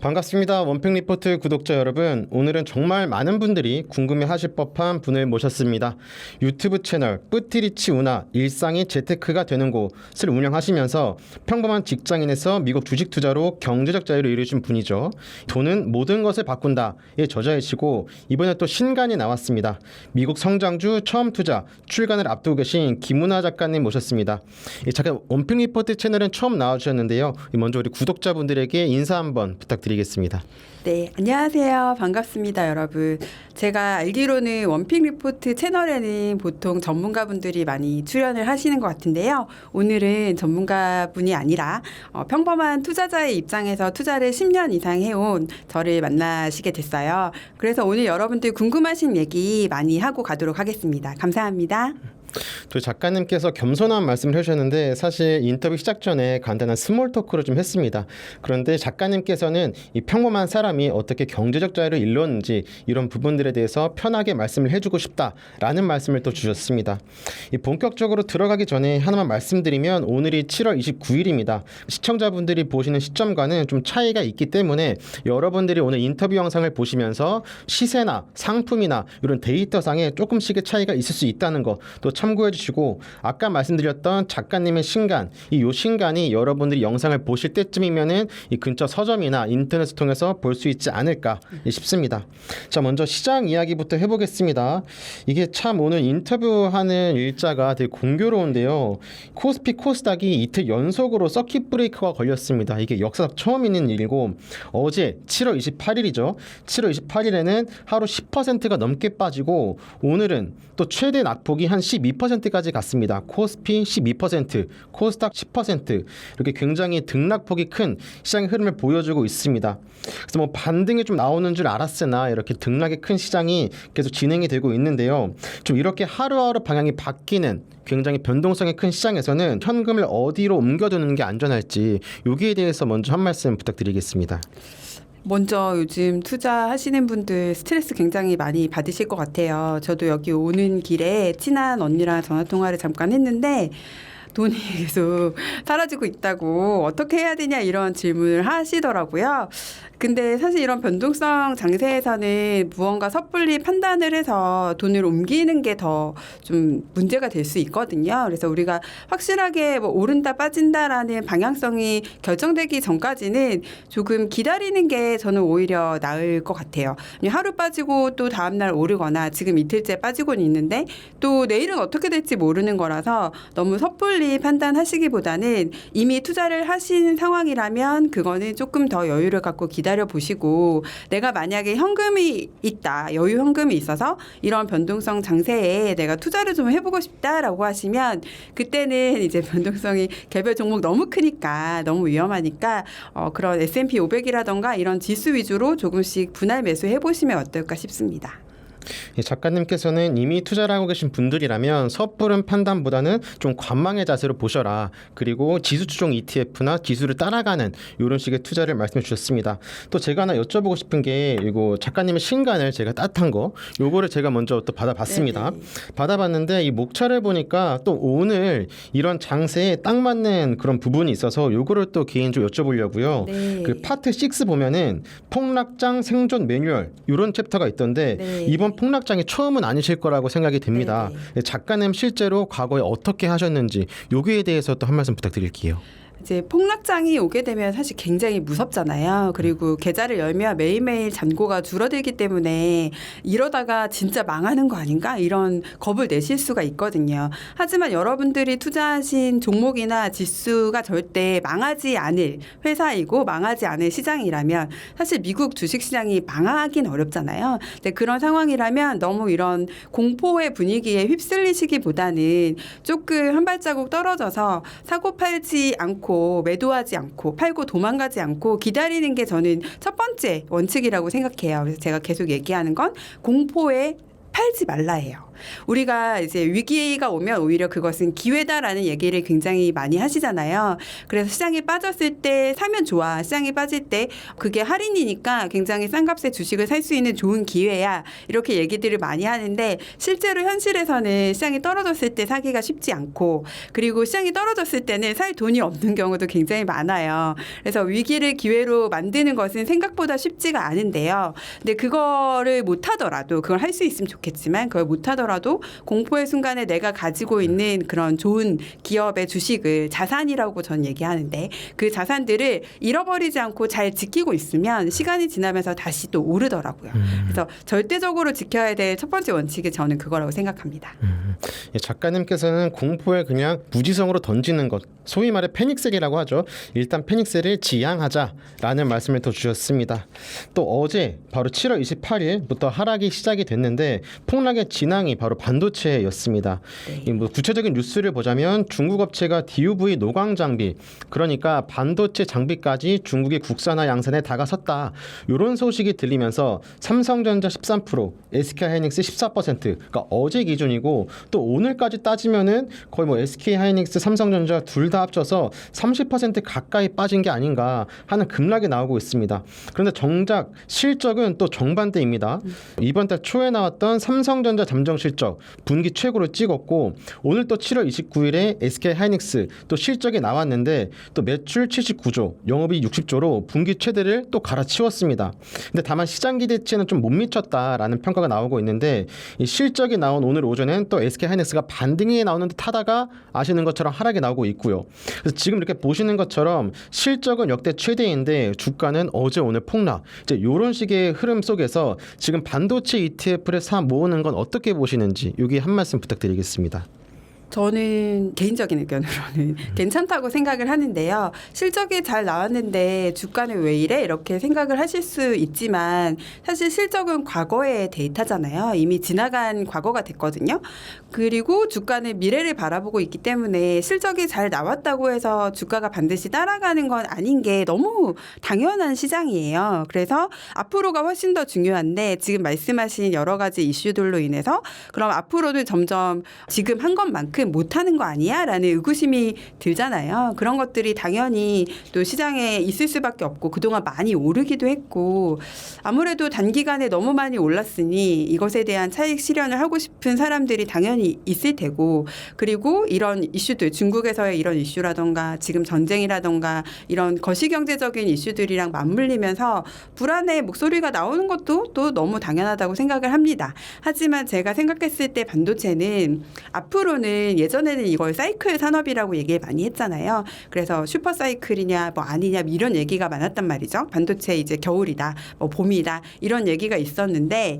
반갑습니다. 원팩 리포트 구독자 여러분, 오늘은 정말 많은 분들이 궁금해하실 법한 분을 모셨습니다. 유튜브 채널 뿌티리치 운하 일상이 재테크가 되는 곳을 운영하시면서 평범한 직장인에서 미국 주식 투자로 경제적 자유를 이루신 분이죠. 돈은 모든 것을 바꾼다의 저자이시고 이번에 또 신간이 나왔습니다. 미국 성장주 처음 투자 출간을 앞두고 계신 김운하 작가님 모셨습니다. 잠깐 원팩 리포트 채널은 처음 나와주셨는데요. 먼저 우리 구독자분들에게 인사 한번 부탁드리겠습니다. 네, 안녕하세요. 반갑습니다, 여러분. 제가 알기로는 원픽 리포트 채널에는 보통 전문가분들이 많이 출연을 하시는 것 같은데요. 오늘은 전문가분이 아니라 평범한 투자자의 입장에서 투자를 10년 이상 해온 저를 만나시게 됐어요. 그래서 오늘 여러분들 궁금하신 얘기 많이 하고 가도록 하겠습니다. 감사합니다. 또 작가님께서 겸손한 말씀을 해주셨는데 사실 인터뷰 시작 전에 간단한 스몰 토크를 좀 했습니다. 그런데 작가님께서는 이 평범한 사람이 어떻게 경제적 자유를 이뤘는지 이런 부분들에 대해서 편하게 말씀을 해주고 싶다라는 말씀을 또 주셨습니다. 이 본격적으로 들어가기 전에 하나만 말씀드리면 오늘이 7월 29일입니다. 시청자분들이 보시는 시점과는 좀 차이가 있기 때문에 여러분들이 오늘 인터뷰 영상을 보시면서 시세나 상품이나 이런 데이터상에 조금씩의 차이가 있을 수 있다는 거 또 참고해 주시고, 아까 말씀드렸던 작가님의 신간, 요 신간이 여러분들이 영상을 보실 때쯤이면은 이 근처 서점이나 인터넷을 통해서 볼 수 있지 않을까 싶습니다. 자, 먼저 시장 이야기부터 해보겠습니다. 이게 참 오늘 인터뷰하는 일자가 되게 공교로운데요. 코스피 코스닥이 이틀 연속으로 서킷 브레이크가 걸렸습니다. 이게 역사상 처음 있는 일이고, 어제 7월 28일이죠. 7월 28일에는 하루 10%가 넘게 빠지고, 오늘은 또 최대 낙폭이 한 12%까지 갔습니다. 코스피 12%, 코스닥 10%, 이렇게 굉장히 등락폭이 큰 시장의 흐름을 보여주고 있습니다. 그래서 뭐 반등이 좀 나오는 줄 알았으나 이렇게 등락이 큰 시장이 계속 진행이 되고 있는데요. 좀 이렇게 하루하루 방향이 바뀌는 굉장히 변동성이 큰 시장에서는 현금을 어디로 옮겨두는 게 안전할지 여기에 대해서 먼저 한 말씀 부탁드리겠습니다. 먼저 요즘 투자하시는 분들 스트레스 굉장히 많이 받으실 것 같아요. 저도 여기 오는 길에 친한 언니랑 전화통화를 잠깐 했는데 돈이 계속 사라지고 있다고 어떻게 해야 되냐 이런 질문을 하시더라고요. 근데 사실 이런 변동성 장세에서는 무언가 섣불리 판단을 해서 돈을 옮기는 게 더 좀 문제가 될 수 있거든요. 그래서 우리가 확실하게 뭐 오른다 빠진다라는 방향성이 결정되기 전까지는 조금 기다리는 게 저는 오히려 나을 것 같아요. 하루 빠지고 또 다음날 오르거나 지금 이틀째 빠지고는 있는데 또 내일은 어떻게 될지 모르는 거라서 너무 섣불리 판단하시기보다는 이미 투자를 하신 상황이라면 그거는 조금 더 여유를 갖고 기다려 보시고, 내가 만약에 현금이 있다, 여유 현금이 있어서 이런 변동성 장세에 내가 투자를 좀 해보고 싶다라고 하시면 그때는 이제 변동성이 개별 종목 너무 크니까 너무 위험하니까 그런 S&P 500이라던가 이런 지수 위주로 조금씩 분할 매수해 보시면 어떨까 싶습니다. 작가님께서는 이미 투자를 하고 계신 분들이라면 섣부른 판단보다는 좀 관망의 자세로 보셔라. 그리고 지수 추종 ETF나 지수를 따라가는 이런 식의 투자를 말씀해 주셨습니다. 또 제가 하나 여쭤보고 싶은 게 이거 작가님의 신간을 제가 따뜻한 거 요거를 제가 먼저 또 받아봤습니다. 네네. 받아봤는데 이 목차를 보니까 또 오늘 이런 장세에 딱 맞는 그런 부분이 있어서 요거를 또 개인적으로 여쭤보려고요. 네. 그 파트 6 보면은 폭락장 생존 매뉴얼 이런 챕터가 있던데 네. 이번 폭락장이 처음은 아니실 거라고 생각이 됩니다. 네네. 작가님 실제로 과거에 어떻게 하셨는지 여기에 대해서 또 한 말씀 부탁드릴게요. 이제 폭락장이 오게 되면 사실 굉장히 무섭잖아요. 그리고 계좌를 열면 매일매일 잔고가 줄어들기 때문에 이러다가 진짜 망하는 거 아닌가? 이런 겁을 내실 수가 있거든요. 하지만 여러분들이 투자하신 종목이나 지수가 절대 망하지 않을 회사이고 망하지 않을 시장이라면 사실 미국 주식시장이 망하긴 어렵잖아요. 근데 그런 상황이라면 너무 이런 공포의 분위기에 휩쓸리시기보다는 조금 한 발자국 떨어져서 사고 팔지 않고 매도하지 않고 팔고 도망가지 않고 기다리는 게 저는 첫 번째 원칙이라고 생각해요. 그래서 제가 계속 얘기하는 건 공포에 팔지 말라 해요. 우리가 이제 위기가 오면 오히려 그것은 기회다라는 얘기를 굉장히 많이 하시잖아요. 그래서 시장이 빠졌을 때 사면 좋아. 시장이 빠질 때 그게 할인이니까 굉장히 싼 값에 주식을 살 수 있는 좋은 기회야. 이렇게 얘기들을 많이 하는데 실제로 현실에서는 시장이 떨어졌을 때 사기가 쉽지 않고 그리고 시장이 떨어졌을 때는 살 돈이 없는 경우도 굉장히 많아요. 그래서 위기를 기회로 만드는 것은 생각보다 쉽지가 않은데요. 근데 그거를 못하더라도 그걸 할 수 있으면 좋겠지만 그걸 못하더라도 공포의 순간에 내가 가지고 있는 그런 좋은 기업의 주식을 자산이라고 전 얘기하는데 그 자산들을 잃어버리지 않고 잘 지키고 있으면 시간이 지나면서 다시 또 오르더라고요. 그래서 절대적으로 지켜야 될 첫 번째 원칙이 저는 그거라고 생각합니다. 작가님께서는 공포에 그냥 무지성으로 던지는 것, 소위 말해 패닉셀이라고 하죠. 일단 패닉셀을 지양하자라는 말씀을 더 주셨습니다. 또 어제 바로 7월 28일부터 하락이 시작이 됐는데 폭락의 진앙이 바로 반도체였습니다. 네. 뭐 구체적인 뉴스를 보자면 중국 업체가 DUV 노광 장비, 그러니까 반도체 장비까지 중국이 국산화 양산에 다가섰다. 이런 소식이 들리면서 삼성전자 13%, SK하이닉스 14%, 그러니까 어제 기준이고 또 오늘까지 따지면은 거의 뭐 SK하이닉스, 삼성전자 둘 다 합쳐서 30% 가까이 빠진 게 아닌가 하는 급락이 나오고 있습니다. 그런데 정작 실적은 또 정반대입니다. 이번 달 초에 나왔던 삼성전자 잠정 실적 분기 최고를 찍었고 오늘 또 7월 29일에 SK하이닉스 또 실적이 나왔는데 또 매출 79조, 영업이익 60조로 분기 최대를 또 갈아치웠습니다. 근데 다만 시장 기대치에는 좀 못 미쳤다라는 평가가 나오고 있는데 이 실적이 나온 오늘 오전엔 또 SK하이닉스가 반등이 나오는 듯 하다가 아시는 것처럼 하락이 나오고 있고요. 그래서 지금 이렇게 보시는 것처럼 실적은 역대 최대인데 주가는 어제 오늘 폭락. 이제 이런 식의 흐름 속에서 지금 반도체 ETF를 사 모으는 건 어떻게 보시는지 여기 한 말씀 부탁드리겠습니다. 저는 개인적인 의견으로는 괜찮다고 생각을 하는데요. 실적이 잘 나왔는데 주가는 왜 이래? 이렇게 생각을 하실 수 있지만 사실 실적은 과거의 데이터잖아요. 이미 지나간 과거가 됐거든요. 그리고 주가는 미래를 바라보고 있기 때문에 실적이 잘 나왔다고 해서 주가가 반드시 따라가는 건 아닌 게 너무 당연한 시장이에요. 그래서 앞으로가 훨씬 더 중요한데 지금 말씀하신 여러 가지 이슈들로 인해서 그럼 앞으로는 점점 지금 한 것만큼 못하는 거 아니야? 라는 의구심이 들잖아요. 그런 것들이 당연히 또 시장에 있을 수밖에 없고 그동안 많이 오르기도 했고 아무래도 단기간에 너무 많이 올랐으니 이것에 대한 차익 실현을 하고 싶은 사람들이 당연히 있을 테고 그리고 이런 이슈들 중국에서의 이런 이슈라던가 지금 전쟁이라던가 이런 거시경제적인 이슈들이랑 맞물리면서 불안의 목소리가 나오는 것도 또 너무 당연하다고 생각을 합니다. 하지만 제가 생각했을 때 반도체는 앞으로는 예전에는 이걸 사이클 산업이라고 얘기 많이 했잖아요. 그래서 슈퍼 사이클이냐 뭐 아니냐 이런 얘기가 많았단 말이죠. 반도체 이제 겨울이다, 뭐 봄이다 이런 얘기가 있었는데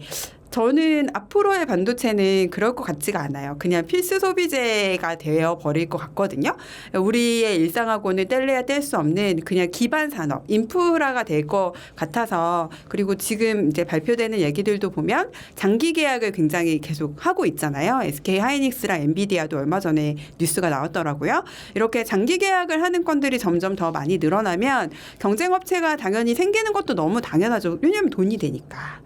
저는 앞으로의 반도체는 그럴 것 같지가 않아요. 그냥 필수 소비재가 되어 버릴 것 같거든요. 우리의 일상하고는 뗄래야 뗄 수 없는 그냥 기반 산업, 인프라가 될 것 같아서 그리고 지금 이제 발표되는 얘기들도 보면 장기 계약을 굉장히 계속 하고 있잖아요. SK 하이닉스랑 엔비디아도 얼마 전에 뉴스가 나왔더라고요. 이렇게 장기 계약을 하는 건들이 점점 더 많이 늘어나면 경쟁업체가 당연히 생기는 것도 너무 당연하죠. 왜냐하면 돈이 되니까.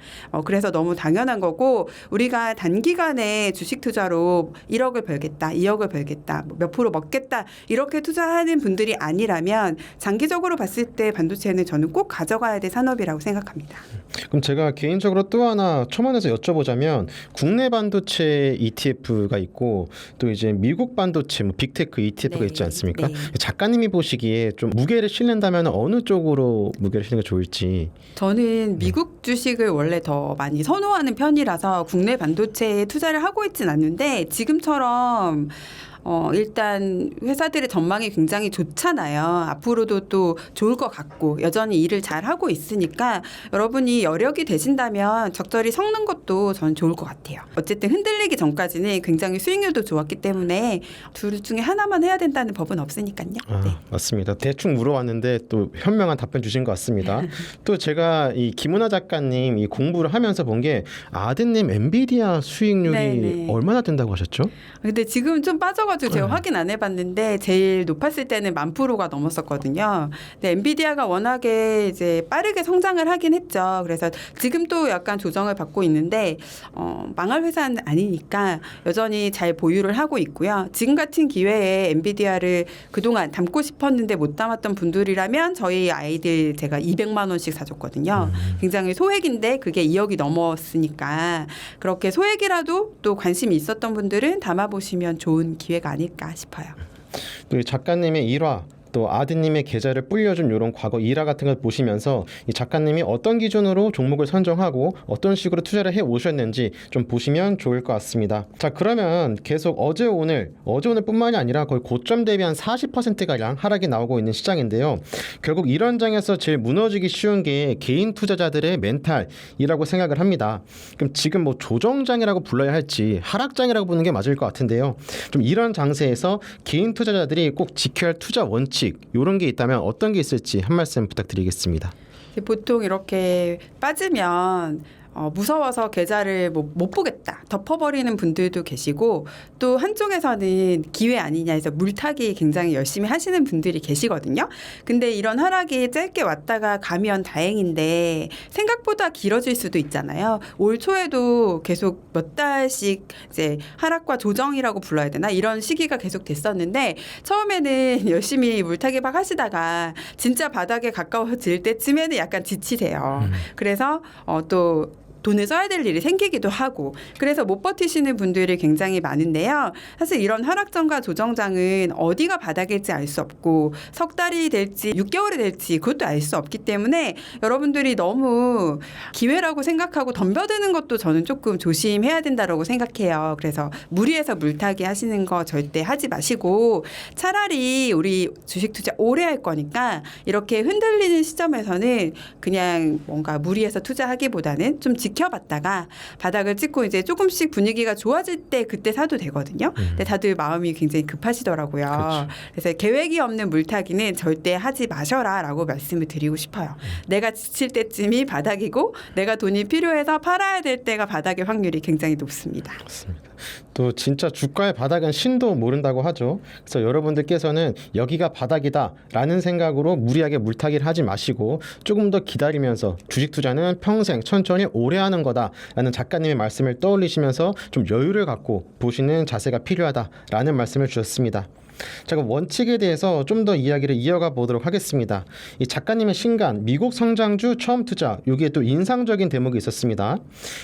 그래서 너무 당연한 거고 우리가 단기간에 주식 투자로 1억을 벌겠다, 2억을 벌겠다, 몇 프로 먹겠다 이렇게 투자하는 분들이 아니라면 장기적으로 봤을 때 반도체는 저는 꼭 가져가야 될 산업이라고 생각합니다. 그럼 제가 개인적으로 또 하나 첨언해서 여쭤보자면 국내 반도체 ETF가 있고 또 이제 미국 반도체 뭐 빅테크 ETF가 네, 있지 않습니까? 네. 작가님이 보시기에 좀 무게를 실는다면 어느 쪽으로 무게를 실는 게 좋을지. 저는 미국 주식을 원래 더 많이 선호하는 편이라서 국내 반도체에 투자를 하고 있진 않는데 지금처럼 일단 회사들의 전망이 굉장히 좋잖아요. 앞으로도 또 좋을 것 같고 여전히 일을 잘 하고 있으니까 여러분이 여력이 되신다면 적절히 섞는 것도 저는 좋을 것 같아요. 어쨌든 흔들리기 전까지는 굉장히 수익률도 좋았기 때문에 둘 중에 하나만 해야 된다는 법은 없으니까요. 네. 맞습니다. 대충 물어봤는데 또 현명한 답변 주신 것 같습니다. 또 제가 이 김은하 작가님 이 공부를 하면서 본 게 아드님 엔비디아 수익률이 네네. 얼마나 된다고 하셨죠? 근데 지금 좀 빠져가지고 없어가지고 제가 확인 안 해봤는데 제일 높았을 때는 10,000%가 넘었었거든요. 근데 엔비디아가 워낙에 이제 빠르게 성장을 하긴 했죠. 그래서 지금 또 약간 조정을 받고 있는데 망할 회사는 아니니까 여전히 잘 보유를 하고 있고요. 지금 같은 기회에 엔비디아를 그동안 담고 싶었는데 못 담았던 분들이라면 저희 아이들 제가 200만 원씩 사줬거든요. 굉장히 소액인데 그게 2억이 넘었으니까 그렇게 소액이라도 또 관심이 있었던 분들은 담아보시면 좋은 기회가 아닐까 싶어요. 또 이 작가님의 일화 또 아드님의 계좌를 불려준 이런 과거 일화 같은 걸 보시면서 이 작가님이 어떤 기준으로 종목을 선정하고 어떤 식으로 투자를 해 오셨는지 좀 보시면 좋을 것 같습니다. 자, 그러면 계속 어제 오늘뿐만이 아니라 거의 고점 대비 한 40%가량 하락이 나오고 있는 시장인데요. 결국 이런 장에서 제일 무너지기 쉬운 게 개인 투자자들의 멘탈이라고 생각을 합니다. 그럼 지금 뭐 조정장이라고 불러야 할지 하락장이라고 부르는 게 맞을 것 같은데요. 좀 이런 장세에서 개인 투자자들이 꼭 지켜야 할 투자 원칙 이런 게 있다면 어떤 게 있을지 한 말씀 부탁드리겠습니다. 보통 이렇게 빠지면 무서워서 계좌를 못 보겠다 덮어버리는 분들도 계시고 또 한쪽에서는 기회 아니냐 해서 물타기 굉장히 열심히 하시는 분들이 계시거든요. 근데 이런 하락이 짧게 왔다가 가면 다행인데 생각보다 길어질 수도 있잖아요. 올 초에도 계속 몇 달씩 이제 하락과 조정이라고 불러야 되나 이런 시기가 계속 됐었는데 처음에는 열심히 물타기 막 하시다가 진짜 바닥에 가까워질 때쯤에는 약간 지치세요. 그래서 또 돈을 써야 될 일이 생기기도 하고 그래서 못 버티시는 분들이 굉장히 많은데요. 사실 이런 하락장과 조정장은 어디가 바닥일지 알 수 없고 석 달이 될지 6개월이 될지 그것도 알 수 없기 때문에 여러분들이 너무 기회라고 생각하고 덤벼드는 것도 저는 조금 조심해야 된다고 생각해요. 그래서 무리해서 물타기 하시는 거 절대 하지 마시고 차라리 우리 주식 투자 오래 할 거니까 이렇게 흔들리는 시점에서는 그냥 뭔가 무리해서 투자하기보다는 좀 지켜봤다가 바닥을 찍고 이제 조금씩 분위기가 좋아질 때 그때 사도 되거든요. 근데 다들 마음이 굉장히 급하시더라고요. 그렇죠. 그래서 계획이 없는 물타기는 절대 하지 마셔라라고 말씀을 드리고 싶어요. 내가 지칠 때쯤이 바닥이고 내가 돈이 필요해서 팔아야 될 때가 바닥일 확률이 굉장히 높습니다. 그렇습니다. 또 진짜 주가의 바닥은 신도 모른다고 하죠. 그래서 여러분들께서는 여기가 바닥이다라는 생각으로 무리하게 물타기를 하지 마시고 조금 더 기다리면서 주식 투자는 평생 천천히 오래 하는 거다라는 작가님의 말씀을 떠올리시면서 좀 여유를 갖고 보시는 자세가 필요하다라는 말씀을 주셨습니다. 자, 그럼 원칙에 대해서 좀 더 이야기를 이어가 보도록 하겠습니다. 이 작가님의 신간 미국 성장주 처음 투자 여기에 또 인상적인 대목이 있었습니다.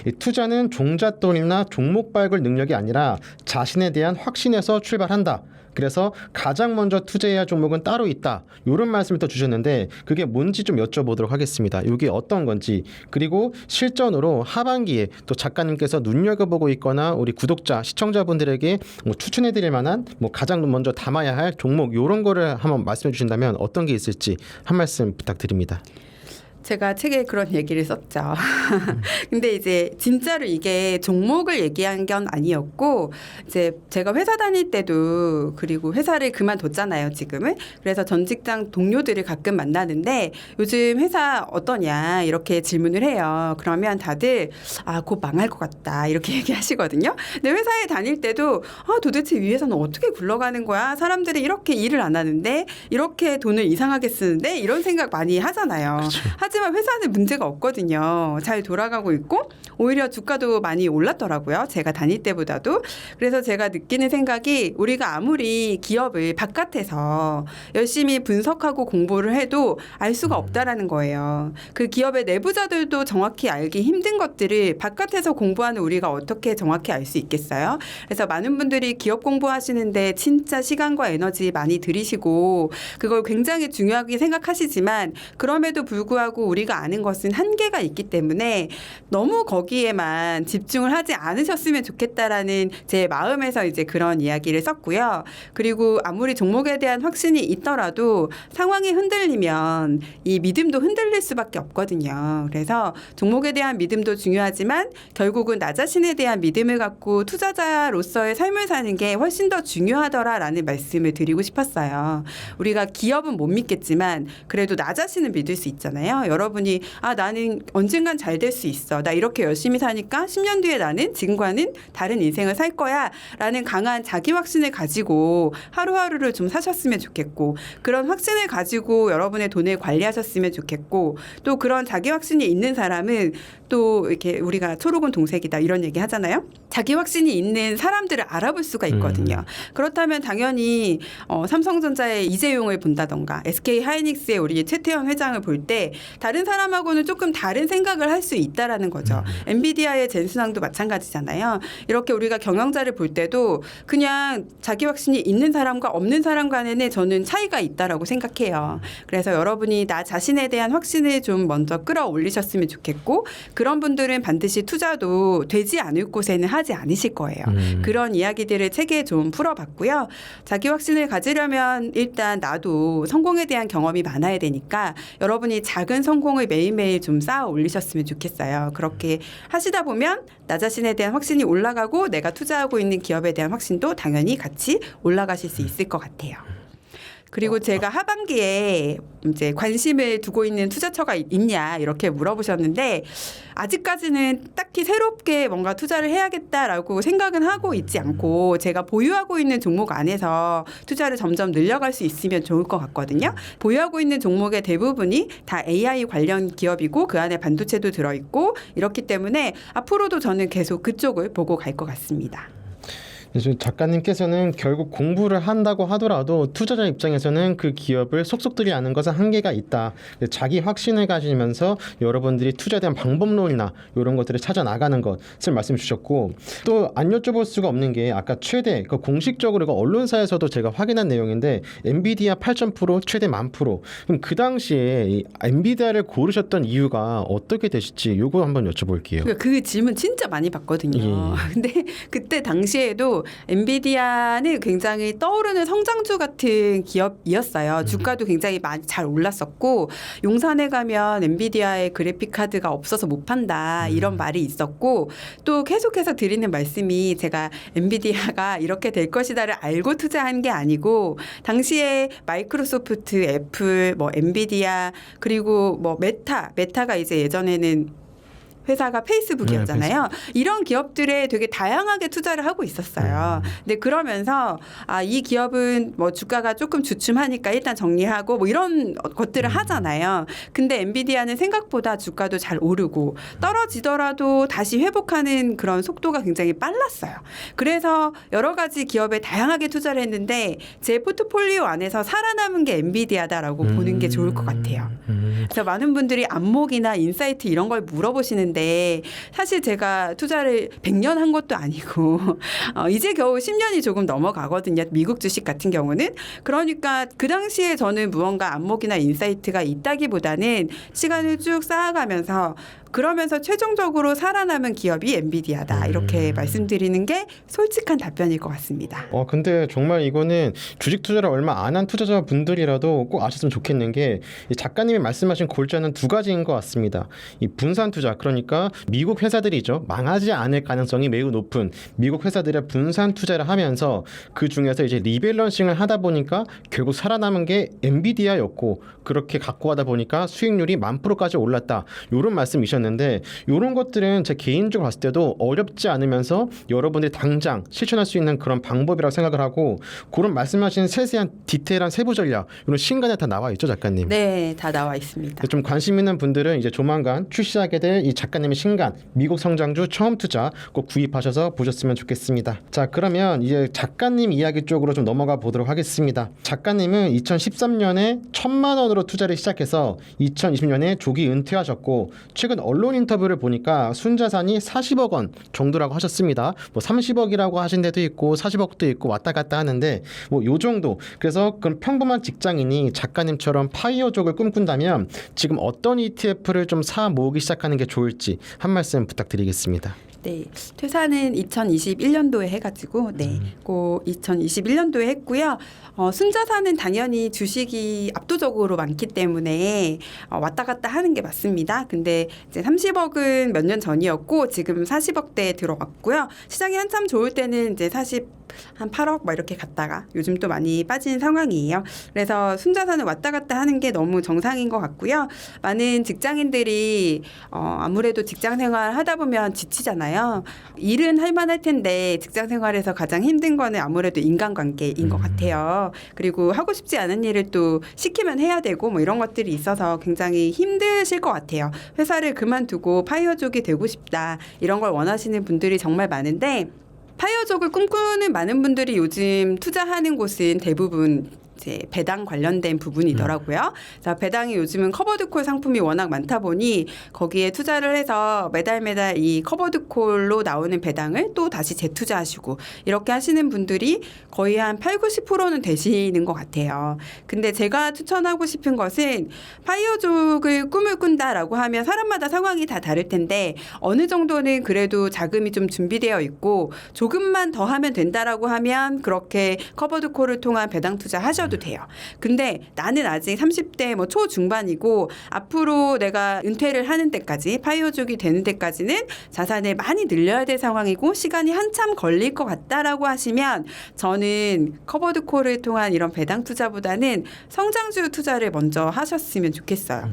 이 투자는 종잣돈이나 종목 발굴 능력이 아니라 자신에 대한 확신에서 출발한다. 그래서 가장 먼저 투자해야 할 종목은 따로 있다. 이런 말씀을 또 주셨는데 그게 뭔지 좀 여쭤보도록 하겠습니다. 이게 어떤 건지 그리고 실전으로 하반기에 또 작가님께서 눈여겨보고 있거나 우리 구독자 시청자분들에게 뭐 추천해드릴 만한 뭐 가장 먼저 담아야 할 종목 이런 거를 한번 말씀해 주신다면 어떤 게 있을지 한 말씀 부탁드립니다. 제가 책에 그런 얘기를 썼죠. 근데 이제 진짜로 이게 종목을 얘기한 건 아니었고 이제 제가 회사 다닐 때도 그리고 회사를 그만뒀잖아요, 지금은. 그래서 전 직장 동료들을 가끔 만나는데 요즘 회사 어떠냐 이렇게 질문을 해요. 그러면 다들 곧 망할 것 같다 이렇게 얘기하시거든요. 근데 회사에 다닐 때도 도대체 위에서는 어떻게 굴러가는 거야? 사람들이 이렇게 일을 안 하는데 이렇게 돈을 이상하게 쓰는데 이런 생각 많이 하잖아요. 그렇죠. 하지만 회사는 문제가 없거든요. 잘 돌아가고 있고 오히려 주가도 많이 올랐더라고요. 제가 다닐 때보다도. 그래서 제가 느끼는 생각이 우리가 아무리 기업을 바깥에서 열심히 분석하고 공부를 해도 알 수가 없다라는 거예요. 그 기업의 내부자들도 정확히 알기 힘든 것들을 바깥에서 공부하는 우리가 어떻게 정확히 알 수 있겠어요? 그래서 많은 분들이 기업 공부하시는데 진짜 시간과 에너지 많이 들이시고 그걸 굉장히 중요하게 생각하시지만 그럼에도 불구하고 우리가 아는 것은 한계가 있기 때문에 너무 거기에만 집중을 하지 않으셨으면 좋겠다라는 제 마음에서 이제 그런 이야기를 썼고요. 그리고 아무리 종목에 대한 확신이 있더라도 상황이 흔들리면 이 믿음도 흔들릴 수밖에 없거든요. 그래서 종목에 대한 믿음도 중요하지만 결국은 나 자신에 대한 믿음을 갖고 투자자로서의 삶을 사는 게 훨씬 더 중요하더라라는 말씀을 드리고 싶었어요. 우리가 기업은 못 믿겠지만 그래도 나 자신은 믿을 수 있잖아요. 여러분이 나는 언젠간 잘 될 수 있어. 나 이렇게 열심히 사니까 10년 뒤에 나는 지금과는 다른 인생을 살 거야. 라는 강한 자기 확신을 가지고 하루하루를 좀 사셨으면 좋겠고 그런 확신을 가지고 여러분의 돈을 관리하셨으면 좋겠고 또 그런 자기 확신이 있는 사람은 또 이렇게 우리가 초록은 동색이다 이런 얘기 하잖아요. 자기 확신이 있는 사람들을 알아볼 수가 있거든요. 그렇다면 당연히 삼성전자의 이재용을 본다던가 SK 하이닉스의 우리 최태원 회장을 볼 때 다른 사람하고는 조금 다른 생각을 할 수 있다라는 거죠. 엔비디아의 젠슨왕도 마찬가지잖아요. 이렇게 우리가 경영자를 볼 때도 그냥 자기 확신이 있는 사람과 없는 사람 간에는 저는 차이가 있다라고 생각해요. 그래서 여러분이 나 자신에 대한 확신을 좀 먼저 끌어올리셨으면 좋겠고 그런 분들은 반드시 투자도 되지 않을 곳에는 하지 않으실 거예요. 그런 이야기들을 책에 좀 풀어봤고요. 자기 확신을 가지려면 일단 나도 성공에 대한 경험이 많아야 되니까 여러분이 작은 성공을 매일매일 좀 쌓아 올리셨으면 좋겠어요. 그렇게 하시다 보면 나 자신에 대한 확신이 올라가고 내가 투자하고 있는 기업에 대한 확신도 당연히 같이 올라가실 수 있을 것 같아요. 그리고 제가 하반기에 이제 관심을 두고 있는 투자처가 있냐 이렇게 물어보셨는데 아직까지는 딱히 새롭게 뭔가 투자를 해야겠다라고 생각은 하고 있지 않고 제가 보유하고 있는 종목 안에서 투자를 점점 늘려갈 수 있으면 좋을 것 같거든요. 보유하고 있는 종목의 대부분이 다 AI 관련 기업이고 그 안에 반도체도 들어있고 이렇기 때문에 앞으로도 저는 계속 그쪽을 보고 갈 것 같습니다. 작가님께서는 결국 공부를 한다고 하더라도 투자자 입장에서는 그 기업을 속속들이 아는 것은 한계가 있다. 자기 확신을 가지면서 여러분들이 투자에 대한 방법론이나 이런 것들을 찾아 나가는 것을 말씀 주셨고 또 안 여쭤볼 수가 없는 게 아까 최대 공식적으로 언론사에서도 제가 확인한 내용인데 엔비디아 8,000% 최대 10,000%. 그럼 그 당시에 이 엔비디아를 고르셨던 이유가 어떻게 되실지 이거 한번 여쭤볼게요. 그 질문 진짜 많이 받거든요. 예. 근데 그때 당시에도 엔비디아는 굉장히 떠오르는 성장주 같은 기업이었어요. 주가도 굉장히 많이 잘 올랐었고 용산에 가면 엔비디아의 그래픽 카드가 없어서 못 판다 이런 말이 있었고 또 계속해서 드리는 말씀이 제가 엔비디아가 이렇게 될 것이다를 알고 투자한 게 아니고 당시에 마이크로소프트, 애플, 엔비디아 그리고 메타가 이제 예전에는 회사가 페이스북이었잖아요. 이런 기업들에 되게 다양하게 투자를 하고 있었어요. 근데 그러면서 이 기업은 주가가 조금 주춤하니까 일단 정리하고 이런 것들을 하잖아요. 근데 엔비디아는 생각보다 주가도 잘 오르고 떨어지더라도 다시 회복하는 그런 속도가 굉장히 빨랐어요. 그래서 여러 가지 기업에 다양하게 투자를 했는데 제 포트폴리오 안에서 살아남은 게 엔비디아다라고 보는 게 좋을 것 같아요. 그래서 많은 분들이 안목이나 인사이트 이런 걸 물어보시는데 사실 제가 투자를 100년 한 것도 아니고 이제 겨우 10년이 조금 넘어가거든요. 미국 주식 같은 경우는. 그러니까 그 당시에 저는 무언가 안목이나 인사이트가 있다기보다는 시간을 쭉 쌓아가면서 그러면서 최종적으로 살아남은 기업이 엔비디아다. 이렇게 말씀드리는 게 솔직한 답변일 것 같습니다. 근데 정말 이거는 주식 투자를 얼마 안 한 투자자 분들이라도 꼭 아셨으면 좋겠는 게 이 작가님이 말씀하신 골자는 두 가지인 것 같습니다. 이 분산 투자, 그러니까 미국 회사들이죠. 망하지 않을 가능성이 매우 높은 미국 회사들의 분산 투자를 하면서 그 중에서 이제 리밸런싱을 하다 보니까 결국 살아남은 게 엔비디아였고 그렇게 갖고 가다 보니까 수익률이 10,000%까지 올랐다. 이런 말씀이셨는데 이런 것들은 제 개인적으로 봤을 때도 어렵지 않으면서 여러분들이 당장 실천할 수 있는 그런 방법이라고 생각을 하고 그런 말씀하신 세세한 디테일한 세부 전략 이런 신간에 다 나와 있죠, 작가님? 네, 다 나와 있습니다. 좀 관심 있는 분들은 이제 조만간 출시하게 될 이 작가님의 신간 미국 성장주 처음 투자 꼭 구입하셔서 보셨으면 좋겠습니다. 자, 그러면 이제 작가님 이야기 쪽으로 좀 넘어가 보도록 하겠습니다. 작가님은 2013년에 1,000만 원으로 투자를 시작해서 2020년에 조기 은퇴하셨고 최근 언론 인터뷰를 보니까 순자산이 40억 원 정도라고 하셨습니다. 30억이라고 하신 데도 있고 40억도 있고 왔다 갔다 하는데 요 정도. 그래서 그럼 평범한 직장인이 작가님처럼 파이어족을 꿈꾼다면 지금 어떤 ETF를 좀 사 모으기 시작하는 게 좋을지 한 말씀 부탁드리겠습니다. 네, 퇴사는 2021년도에 해가지고 그 2021년도에 했고요. 순자산은 당연히 주식이 압도적으로 많기 때문에 왔다 갔다 하는 게 맞습니다. 근데 이제 30억은 몇 년 전이었고 지금 40억대에 들어갔고요. 시장이 한참 좋을 때는 이제 한 8억 막 이렇게 갔다가 요즘 또 많이 빠진 상황이에요. 그래서 순자산을 왔다 갔다 하는 게 너무 정상인 것 같고요. 많은 직장인들이 아무래도 직장 생활 하다 보면 지치잖아요. 일은 할 만할 텐데 직장 생활에서 가장 힘든 거는 아무래도 인간관계인 것 같아요. 그리고 하고 싶지 않은 일을 또 시키면 해야 되고 뭐 이런 것들이 있어서 굉장히 힘드실 것 같아요. 회사를 그만두고 파이어족이 되고 싶다 이런 걸 원하시는 분들이 정말 많은데 파이어족을 꿈꾸는 많은 분들이 요즘 투자하는 곳은 대부분 이제 배당 관련된 부분이더라고요. 자, 배당이 요즘은 커버드콜 상품이 워낙 많다 보니 거기에 투자를 해서 매달 이 커버드콜로 나오는 배당을 또 다시 재투자하시고 이렇게 하시는 분들이 거의 한 80-90%는 되시는 것 같아요. 근데 제가 추천하고 싶은 것은 파이어족을 꿈을 꾼다라고 하면 사람마다 상황이 다 다를 텐데 어느 정도는 그래도 자금이 좀 준비되어 있고 조금만 더 하면 된다라고 하면 그렇게 커버드콜을 통한 배당 투자 하셔도 돼요. 근데 나는 아직 30대 뭐 초중반이고 앞으로 내가 은퇴를 하는 때까지 파이어족이 되는 때까지는 자산을 많이 늘려야 될 상황이고 시간이 한참 걸릴 것 같다라고 하시면 저는 커버드콜을 통한 이런 배당 투자보다는 성장주 투자를 먼저 하셨으면 좋겠어요.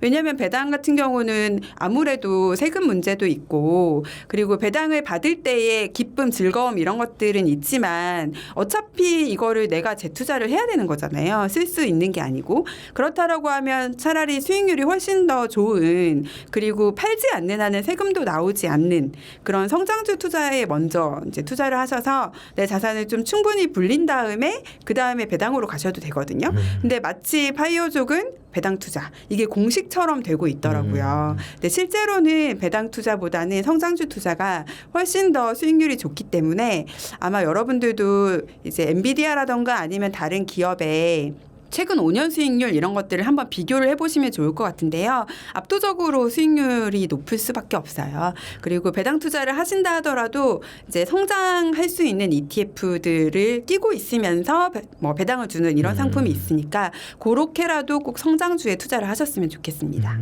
왜냐하면 배당 같은 경우는 아무래도 세금 문제도 있고 그리고 배당을 받을 때의 기쁨, 즐거움 이런 것들은 있지만 어차피 이거를 내가 재투자를 해야 되는 거잖아요. 쓸 수 있는 게 아니고 그렇다라고 하면 차라리 수익률이 훨씬 더 좋은 그리고 팔지 않는 한은 세금도 나오지 않는 그런 성장주 투자에 먼저 이제 투자를 하셔서 내 자산을 좀 충분히 불린 다음에 그 다음에 배당으로 가셔도 되거든요. 근데 마치 파이어족은 배당 투자 이게 공식처럼 되고 있더라고요. 근데 실제로는 배당 투자보다는 성장주 투자가 훨씬 더 수익률이 좋기 때문에 아마 여러분들도 이제 엔비디아라던가 아니면 다른 기업에 최근 5년 수익률 이런 것들을 한번 비교를 해보시면 좋을 것 같은데요. 압도적으로 수익률이 높을 수밖에 없어요. 그리고 배당 투자를 하신다 하더라도 이제 성장할 수 있는 ETF들을 끼고 있으면서 뭐 배당을 주는 이런 상품이 있으니까 그렇게라도 꼭 성장주에 투자를 하셨으면 좋겠습니다.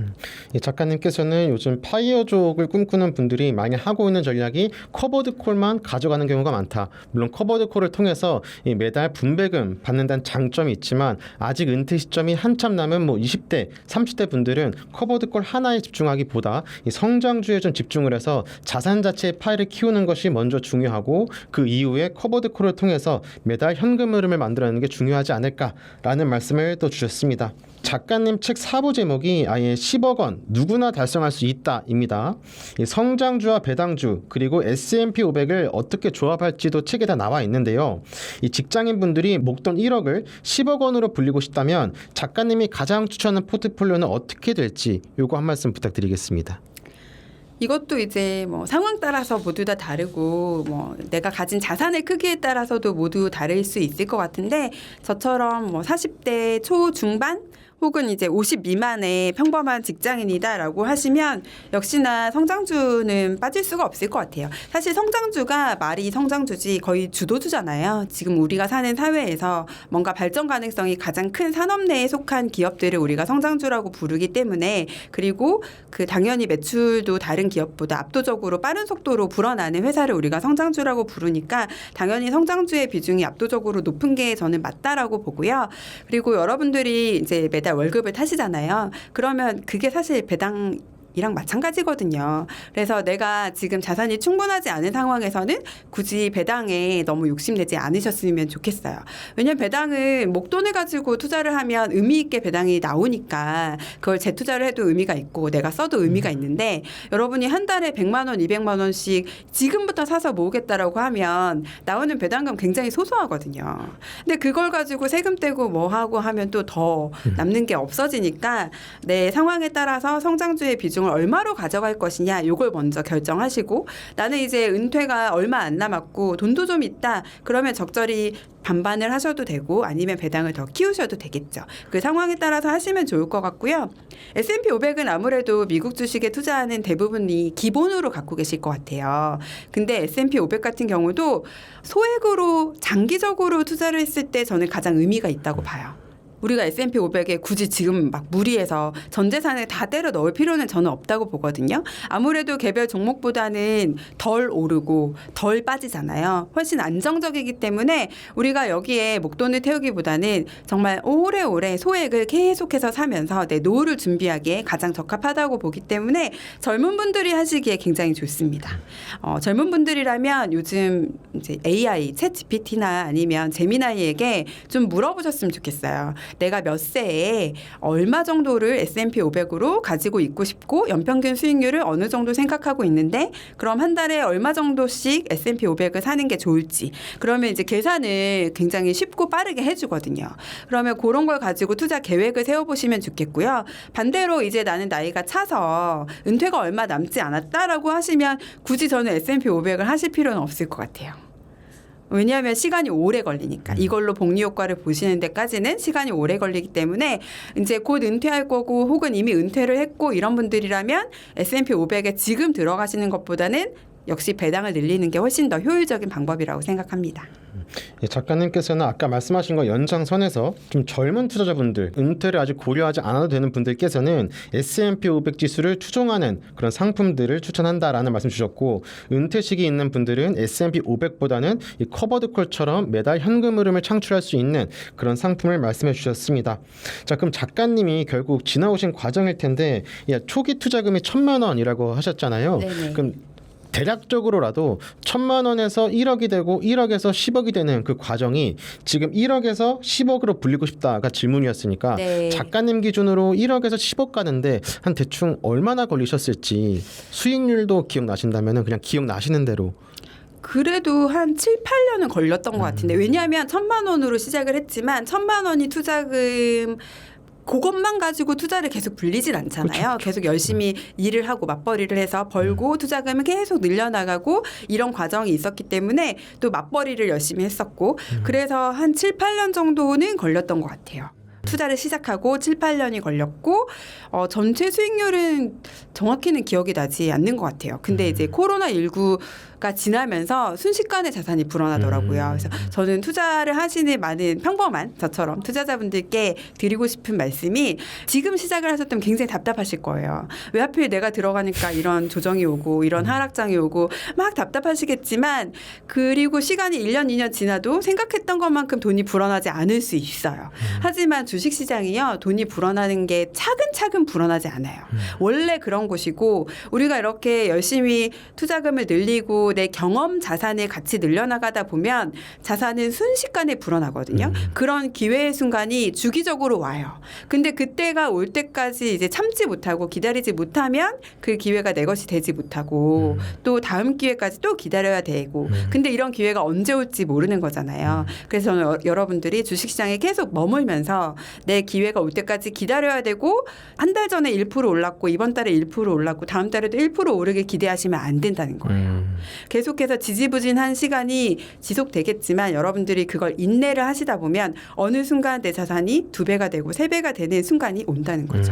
이 작가님께서는 요즘 파이어족을 꿈꾸는 분들이 많이 하고 있는 전략이 커버드콜만 가져가는 경우가 많다. 물론 커버드콜을 통해서 이 매달 분배금 받는다는 장점이 있지만 아직 은퇴 시점이 한참 남은 뭐 20대, 30대 분들은 커버드콜 하나에 집중하기보다 이 성장주에 좀 집중을 해서 자산 자체의 파이를 키우는 것이 먼저 중요하고 그 이후에 커버드콜을 통해서 매달 현금 흐름을 만들어내는 게 중요하지 않을까라는 말씀을 또 주셨습니다. 작가님 책 4부 제목이 아예 10억 원 누구나 달성할 수 있다입니다. 이 성장주와 배당주 그리고 S&P 500을 어떻게 조합할지도 책에 다 나와 있는데요. 이 직장인분들이 목돈 1억을 10억 원으로 불리고 싶다면 작가님이 가장 추천하는 포트폴리오는 어떻게 될지 요거 한 말씀 부탁드리겠습니다. 이것도 이제 뭐 상황 따라서 모두 다 다르고 뭐 내가 가진 자산의 크기에 따라서도 모두 다를 수 있을 것 같은데 저처럼 뭐 40대 초중반 혹은 이제 50 미만의 평범한 직장인이다라고 하시면 역시나 성장주는 빠질 수가 없을 것 같아요. 사실 성장주가 말이 성장주지 거의 주도주잖아요. 지금 우리가 사는 사회에서 뭔가 발전 가능성이 가장 큰 산업 내에 속한 기업들을 우리가 성장주라고 부르기 때문에 그리고 그 당연히 매출도 다른 기업보다 압도적으로 빠른 속도로 불어나는 회사를 우리가 성장주라고 부르니까 당연히 성장주의 비중이 압도적으로 높은 게 저는 맞다라고 보고요. 그리고 여러분들이 이제 매달 월급을 타시잖아요. 그러면 그게 사실 배당 이랑 마찬가지거든요. 그래서 내가 지금 자산이 충분하지 않은 상황에서는 굳이 배당에 너무 욕심내지 않으셨으면 좋겠어요. 왜냐하면 배당은 목돈을 가지고 투자를 하면 의미 있게 배당이 나오니까 그걸 재투자를 해도 의미가 있고 내가 써도 의미가 있는데 여러분이 한 달에 100만 원, 200만 원씩 지금부터 사서 모으겠다라고 하면 나오는 배당금 굉장히 소소하거든요. 근데 그걸 가지고 세금 떼고 뭐 하고 하면 또 더 남는 게 없어지니까 내 상황에 따라서 성장주의 비중 얼마로 가져갈 것이냐 이걸 먼저 결정하시고 나는 이제 은퇴가 얼마 안 남았고 돈도 좀 있다 그러면 적절히 반반을 하셔도 되고 아니면 배당을 더 키우셔도 되겠죠. 그 상황에 따라서 하시면 좋을 것 같고요. S&P 500은 아무래도 미국 주식에 투자하는 대부분이 기본으로 갖고 계실 것 같아요. 근데 S&P 500 같은 경우도 소액으로 장기적으로 투자를 했을 때 저는 가장 의미가 있다고 봐요. 우리가 S&P 500에 굳이 지금 막 무리해서 전 재산을 다 때려 넣을 필요는 저는 없다고 보거든요. 아무래도 개별 종목보다는 덜 오르고 덜 빠지잖아요. 훨씬 안정적이기 때문에 우리가 여기에 목돈을 태우기보다는 정말 오래오래 소액을 계속해서 사면서 내 노후를 준비하기에 가장 적합하다고 보기 때문에 젊은 분들이 하시기에 굉장히 좋습니다. 젊은 분들이라면 요즘 이제 AI, 챗 GPT나 아니면 제미나이에게 좀 물어보셨으면 좋겠어요. 내가 몇 세에 얼마 정도를 S&P 500으로 가지고 있고 싶고 연평균 수익률을 어느 정도 생각하고 있는데 그럼 한 달에 얼마 정도씩 S&P 500을 사는 게 좋을지 그러면 이제 계산을 굉장히 쉽고 빠르게 해주거든요. 그러면 그런 걸 가지고 투자 계획을 세워보시면 좋겠고요. 반대로 이제 나는 나이가 차서 은퇴가 얼마 남지 않았다라고 하시면 굳이 저는 S&P 500을 하실 필요는 없을 것 같아요. 왜냐하면 시간이 오래 걸리니까 이걸로 복리 효과를 보시는 데까지는 시간이 오래 걸리기 때문에 이제 곧 은퇴할 거고 혹은 이미 은퇴를 했고 이런 분들이라면 S&P 500에 지금 들어가시는 것보다는 역시 배당을 늘리는 게 훨씬 더 효율적인 방법이라고 생각합니다. 작가님께서는 아까 말씀하신 거 연장선에서 좀 젊은 투자자분들, 은퇴를 아직 고려하지 않아도 되는 분들께서는 S&P 500 지수를 추종하는 그런 상품들을 추천한다라는 말씀 주셨고, 은퇴식이 있는 분들은 S&P 500보다는 이 커버드콜처럼 매달 현금 흐름을 창출할 수 있는 그런 상품을 말씀해 주셨습니다. 자, 그럼 작가님이 결국 지나오신 과정일 텐데, 초기 투자금이 1,000만 원이라고 하셨잖아요. 네네. 그럼 대략적으로라도 1,000만 원에서 1억이 되고 1억에서 10억이 되는 그 과정이 지금 1억에서 10억으로 불리고 싶다가 질문이었으니까 네. 작가님 기준으로 1억에서 10억 가는데 한 대충 얼마나 걸리셨을지 수익률도 기억나신다면 그냥 기억나시는 대로. 그래도 한 7, 8년은 걸렸던 것 같은데 왜냐하면 1,000만 원으로 시작을 했지만 1,000만 원이 투자금 그것만 가지고 투자를 계속 불리진 않잖아요. 계속 열심히 일을 하고 맞벌이를 해서 벌고 투자금을 계속 늘려나가고 이런 과정이 있었기 때문에 또 맞벌이를 열심히 했었고 그래서 한 7, 8년 정도는 걸렸던 것 같아요. 투자를 시작하고 7, 8년이 걸렸고 전체 수익률은 정확히는 기억이 나지 않는 것 같아요. 근데 이제 코로나19가 지나면서 순식간에 자산이 불어나더라고요. 그래서 저는 투자를 하시는 많은 평범한 저처럼 투자자분들께 드리고 싶은 말씀이 지금 시작을 하셨다면 굉장히 답답하실 거예요. 왜 하필 내가 들어가니까 이런 조정이 오고 이런 하락장이 오고 막 답답하시겠지만 그리고 시간이 1년, 2년 지나도 생각했던 것만큼 돈이 불어나지 않을 수 있어요. 하지만 주식시장이요. 돈이 불어나는 게 차근차근 불어나지 않아요. 원래 그런 곳이고 우리가 이렇게 열심히 투자금을 늘리고 내 경험 자산을 같이 늘려나가다 보면 자산은 순식간에 불어나거든요. 그런 기회의 순간이 주기적으로 와요. 근데 그때가 올 때까지 이제 참지 못하고 기다리지 못하면 그 기회가 내 것이 되지 못하고 또 다음 기회까지 또 기다려야 되고 근데 이런 기회가 언제 올지 모르는 거잖아요. 그래서 저는 여러분들이 주식시장에 계속 머물면서 내 기회가 올 때까지 기다려야 되고 한 달 전에 1% 올랐고 이번 달에 1% 올랐고 다음 달에도 1% 오르길 기대하시면 안 된다는 거예요. 계속해서 지지부진한 시간이 지속되겠지만 여러분들이 그걸 인내를 하시다 보면 어느 순간 내 자산이 2배가 되고 3배가 되는 순간이 온다는 거죠.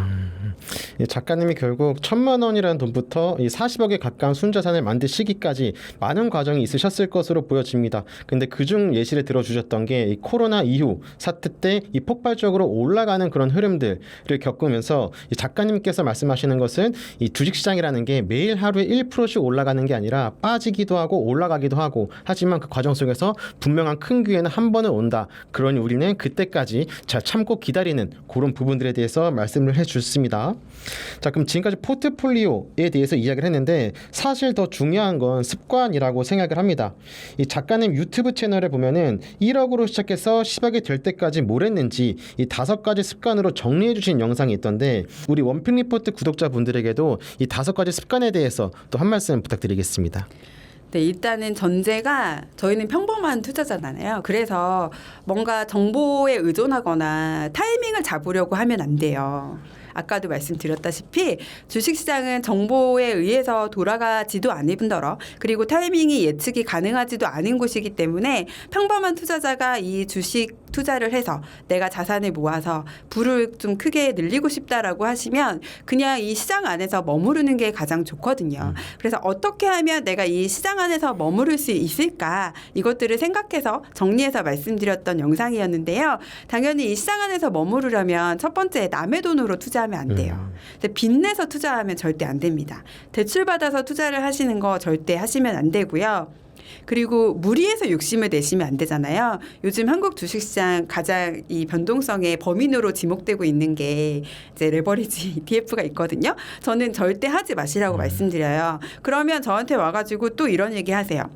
작가님이 결국 1,000만 원이라는 돈부터 이 40억에 가까운 순자산을 만드시기까지 많은 과정이 있으셨을 것으로 보여집니다. 근데 그중 예시를 들어주셨던 게 이 코로나 이후 사태 때 이 폭발적으로 올라가는 그런 흐름들을 겪으면서 이 작가님께서 말씀하시는 것은 이 주식시장이라는 게 매일 하루에 1%씩 올라가는 게 아니라 빠지기도 하고 올라가기도 하고 하지만 그 과정 속에서 분명한 큰 기회는 한 번은 온다. 그러니 우리는 그때까지 잘 참고 기다리는 그런 부분들에 대해서 말씀을 해주셨습니다. 자, 그럼 지금까지 포트폴리오에 대해서 이야기를 했는데 사실 더 중요한 건 습관이라고 생각을 합니다. 이 작가님 유튜브 채널에 보면은 1억으로 시작해서 10억이 될 때까지 뭘 했는지 이 5가지 습관으로 정리해 주신 영상이 있던데 우리 원픽 리포트 구독자분들에게도 이 5가지 습관에 대해서 또 한 말씀 부탁드리겠습니다. 네, 일단은 전제가 저희는 평범한 투자자잖아요. 그래서 뭔가 정보에 의존하거나 타이밍을 잡으려고 하면 안 돼요. 아까도 말씀드렸다시피 주식시장은 정보에 의해서 돌아가지도 않을 뿐더러 그리고 타이밍이 예측이 가능하지도 않은 곳이기 때문에 평범한 투자자가 이 주식 투자를 해서 내가 자산을 모아서 부를 좀 크게 늘리고 싶다라고 하시면 그냥 이 시장 안에서 머무르는 게 가장 좋거든요. 그래서 어떻게 하면 내가 이 시장 안에서 머무를 수 있을까 이것들을 생각해서 정리해서 말씀드렸던 영상이었는데요. 당연히 이 시장 안에서 머무르려면 첫 번째 남의 돈으로 투자하면 안 돼요. 빚내서 투자하면 절대 안 됩니다. 대출받아서 투자를 하시는 거 절대 하시면 안 되고요. 그리고 무리해서 욕심을 내시면 안 되잖아요. 요즘 한국 주식시장 가장 이 변동성의 범인으로 지목되고 있는 게 이제 레버리지 ETF가 있거든요. 저는 절대 하지 마시라고 말씀드려요. 그러면 저한테 와가지고 또 이런 얘기 하세요.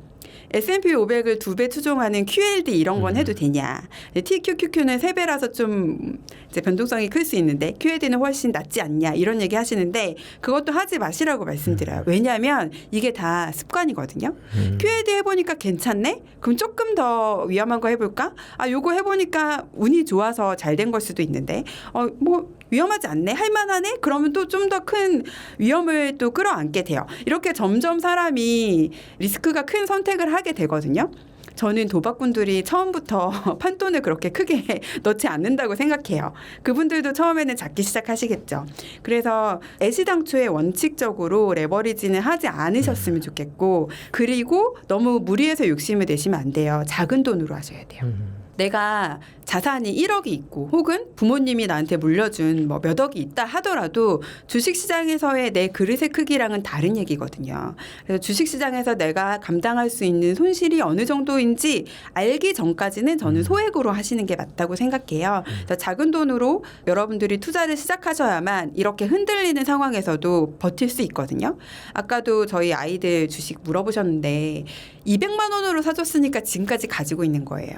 S&P 500을 2배 추종하는 QLD 이런 건 해도 되냐. TQQQ는 3배라서 좀 이제 변동성이 클 수 있는데 QLD는 훨씬 낫지 않냐. 이런 얘기 하시는데 그것도 하지 마시라고 말씀드려요. 왜냐하면 이게 다 습관이거든요. QLD 해보니까 괜찮네? 그럼 조금 더 위험한 거 해볼까? 아, 요거 해보니까 운이 좋아서 잘 된 걸 수도 있는데 뭐 위험하지 않네? 할만하네? 그러면 또 좀 더 큰 위험을 또 끌어안게 돼요. 이렇게 점점 사람이 리스크가 큰 선택을 하게 되거든요. 저는 도박꾼들이 처음부터 판돈을 그렇게 크게 넣지 않는다고 생각해요. 그분들도 처음에는 작게 시작하시겠죠. 그래서 애시당초에 원칙적으로 레버리지는 하지 않으셨으면 좋겠고 그리고 너무 무리해서 욕심을 내시면 안 돼요. 작은 돈으로 하셔야 돼요. 내가 자산이 1억이 있고 혹은 부모님이 나한테 물려준 뭐 몇 억이 있다 하더라도 주식시장에서의 내 그릇의 크기랑은 다른 얘기거든요. 그래서 주식시장에서 내가 감당할 수 있는 손실이 어느 정도인지 알기 전까지는 저는 소액으로 하시는 게 맞다고 생각해요. 그래서 작은 돈으로 여러분들이 투자를 시작하셔야만 이렇게 흔들리는 상황에서도 버틸 수 있거든요. 아까도 저희 아이들 주식 물어보셨는데 200만 원으로 사줬으니까 지금까지 가지고 있는 거예요.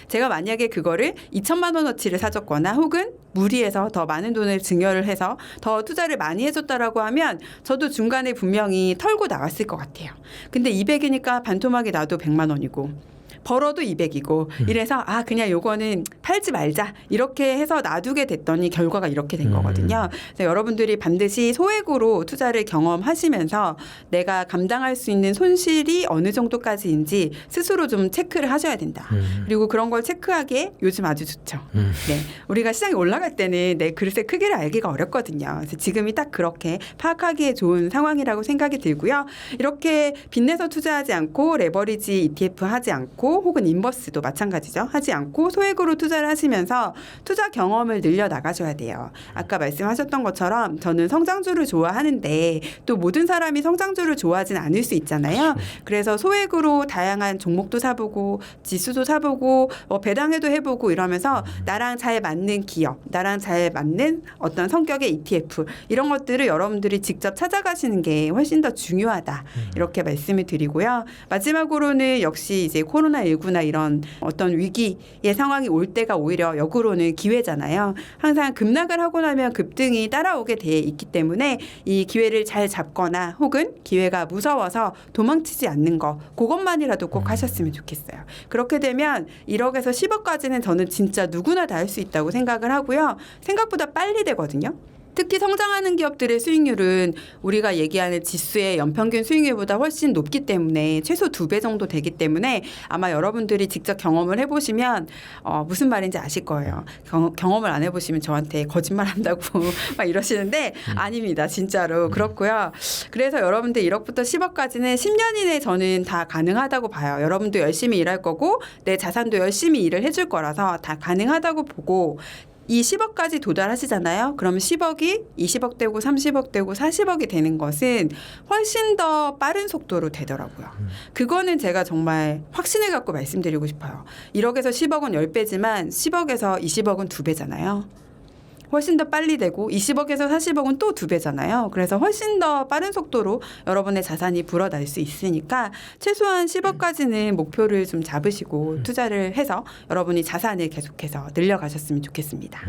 제가 만약에 그거를 2천만 원어치를 사줬거나 혹은 무리해서 더 많은 돈을 증여를 해서 더 투자를 많이 해줬다라고 하면 저도 중간에 분명히 털고 나갔을 것 같아요. 근데 200이니까 반토막이 나도 100만 원이고 벌어도 200이고 이래서 그냥 요거는 팔지 말자 이렇게 해서 놔두게 됐더니 결과가 이렇게 된 거거든요. 그래서 여러분들이 반드시 소액으로 투자를 경험하시면서 내가 감당할 수 있는 손실이 어느 정도까지인지 스스로 좀 체크를 하셔야 된다. 그리고 그런 걸 체크하기에 요즘 아주 좋죠. 네, 우리가 시장이 올라갈 때는 내 그릇의 크기를 알기가 어렵거든요. 그래서 지금이 딱 그렇게 파악하기에 좋은 상황이라고 생각이 들고요. 이렇게 빚내서 투자하지 않고 레버리지 ETF 하지 않고 혹은 인버스도 마찬가지죠. 하지 않고 소액으로 투자를 하시면서 투자 경험을 늘려 나가셔야 돼요. 아까 말씀하셨던 것처럼 저는 성장주를 좋아하는데 또 모든 사람이 성장주를 좋아하진 않을 수 있잖아요. 그래서 소액으로 다양한 종목도 사보고 지수도 사보고 배당해도 해보고 이러면서 나랑 잘 맞는 기업, 나랑 잘 맞는 어떤 성격의 ETF 이런 것들을 여러분들이 직접 찾아가시는 게 훨씬 더 중요하다. 이렇게 말씀을 드리고요. 마지막으로는 역시 이제 코로나19나 이런 어떤 위기의 상황이 올 때가 오히려 역으로는 기회잖아요. 항상 급락을 하고 나면 급등이 따라오게 돼 있기 때문에 이 기회를 잘 잡거나 혹은 기회가 무서워서 도망치지 않는 거 그것만이라도 꼭 하셨으면 좋겠어요. 그렇게 되면 1억에서 10억까지는 저는 진짜 누구나 다 할 수 있다고 생각을 하고요. 생각보다 빨리 되거든요. 특히 성장하는 기업들의 수익률은 우리가 얘기하는 지수의 연평균 수익률보다 훨씬 높기 때문에 최소 2배 정도 되기 때문에 아마 여러분들이 직접 경험을 해보시면 무슨 말인지 아실 거예요. 경험을 안 해보시면 저한테 거짓말한다고 막 이러시는데 아닙니다. 진짜로 그렇고요. 그래서 여러분들 1억부터 10억까지는 10년 이내에 저는 다 가능하다고 봐요. 여러분도 열심히 일할 거고 내 자산도 열심히 일을 해줄 거라서 다 가능하다고 보고 이 10억까지 도달하시잖아요. 그러면 10억이 20억 되고 30억 되고 40억이 되는 것은 훨씬 더 빠른 속도로 되더라고요. 그거는 제가 정말 확신을 갖고 말씀드리고 싶어요. 1억에서 10억은 10배지만 10억에서 20억은 2배잖아요. 훨씬 더 빨리 되고 20억에서 40억은 또 2배잖아요. 그래서 훨씬 더 빠른 속도로 여러분의 자산이 불어날 수 있으니까 최소한 10억까지는 목표를 좀 잡으시고 투자를 해서 여러분이 자산을 계속해서 늘려가셨으면 좋겠습니다.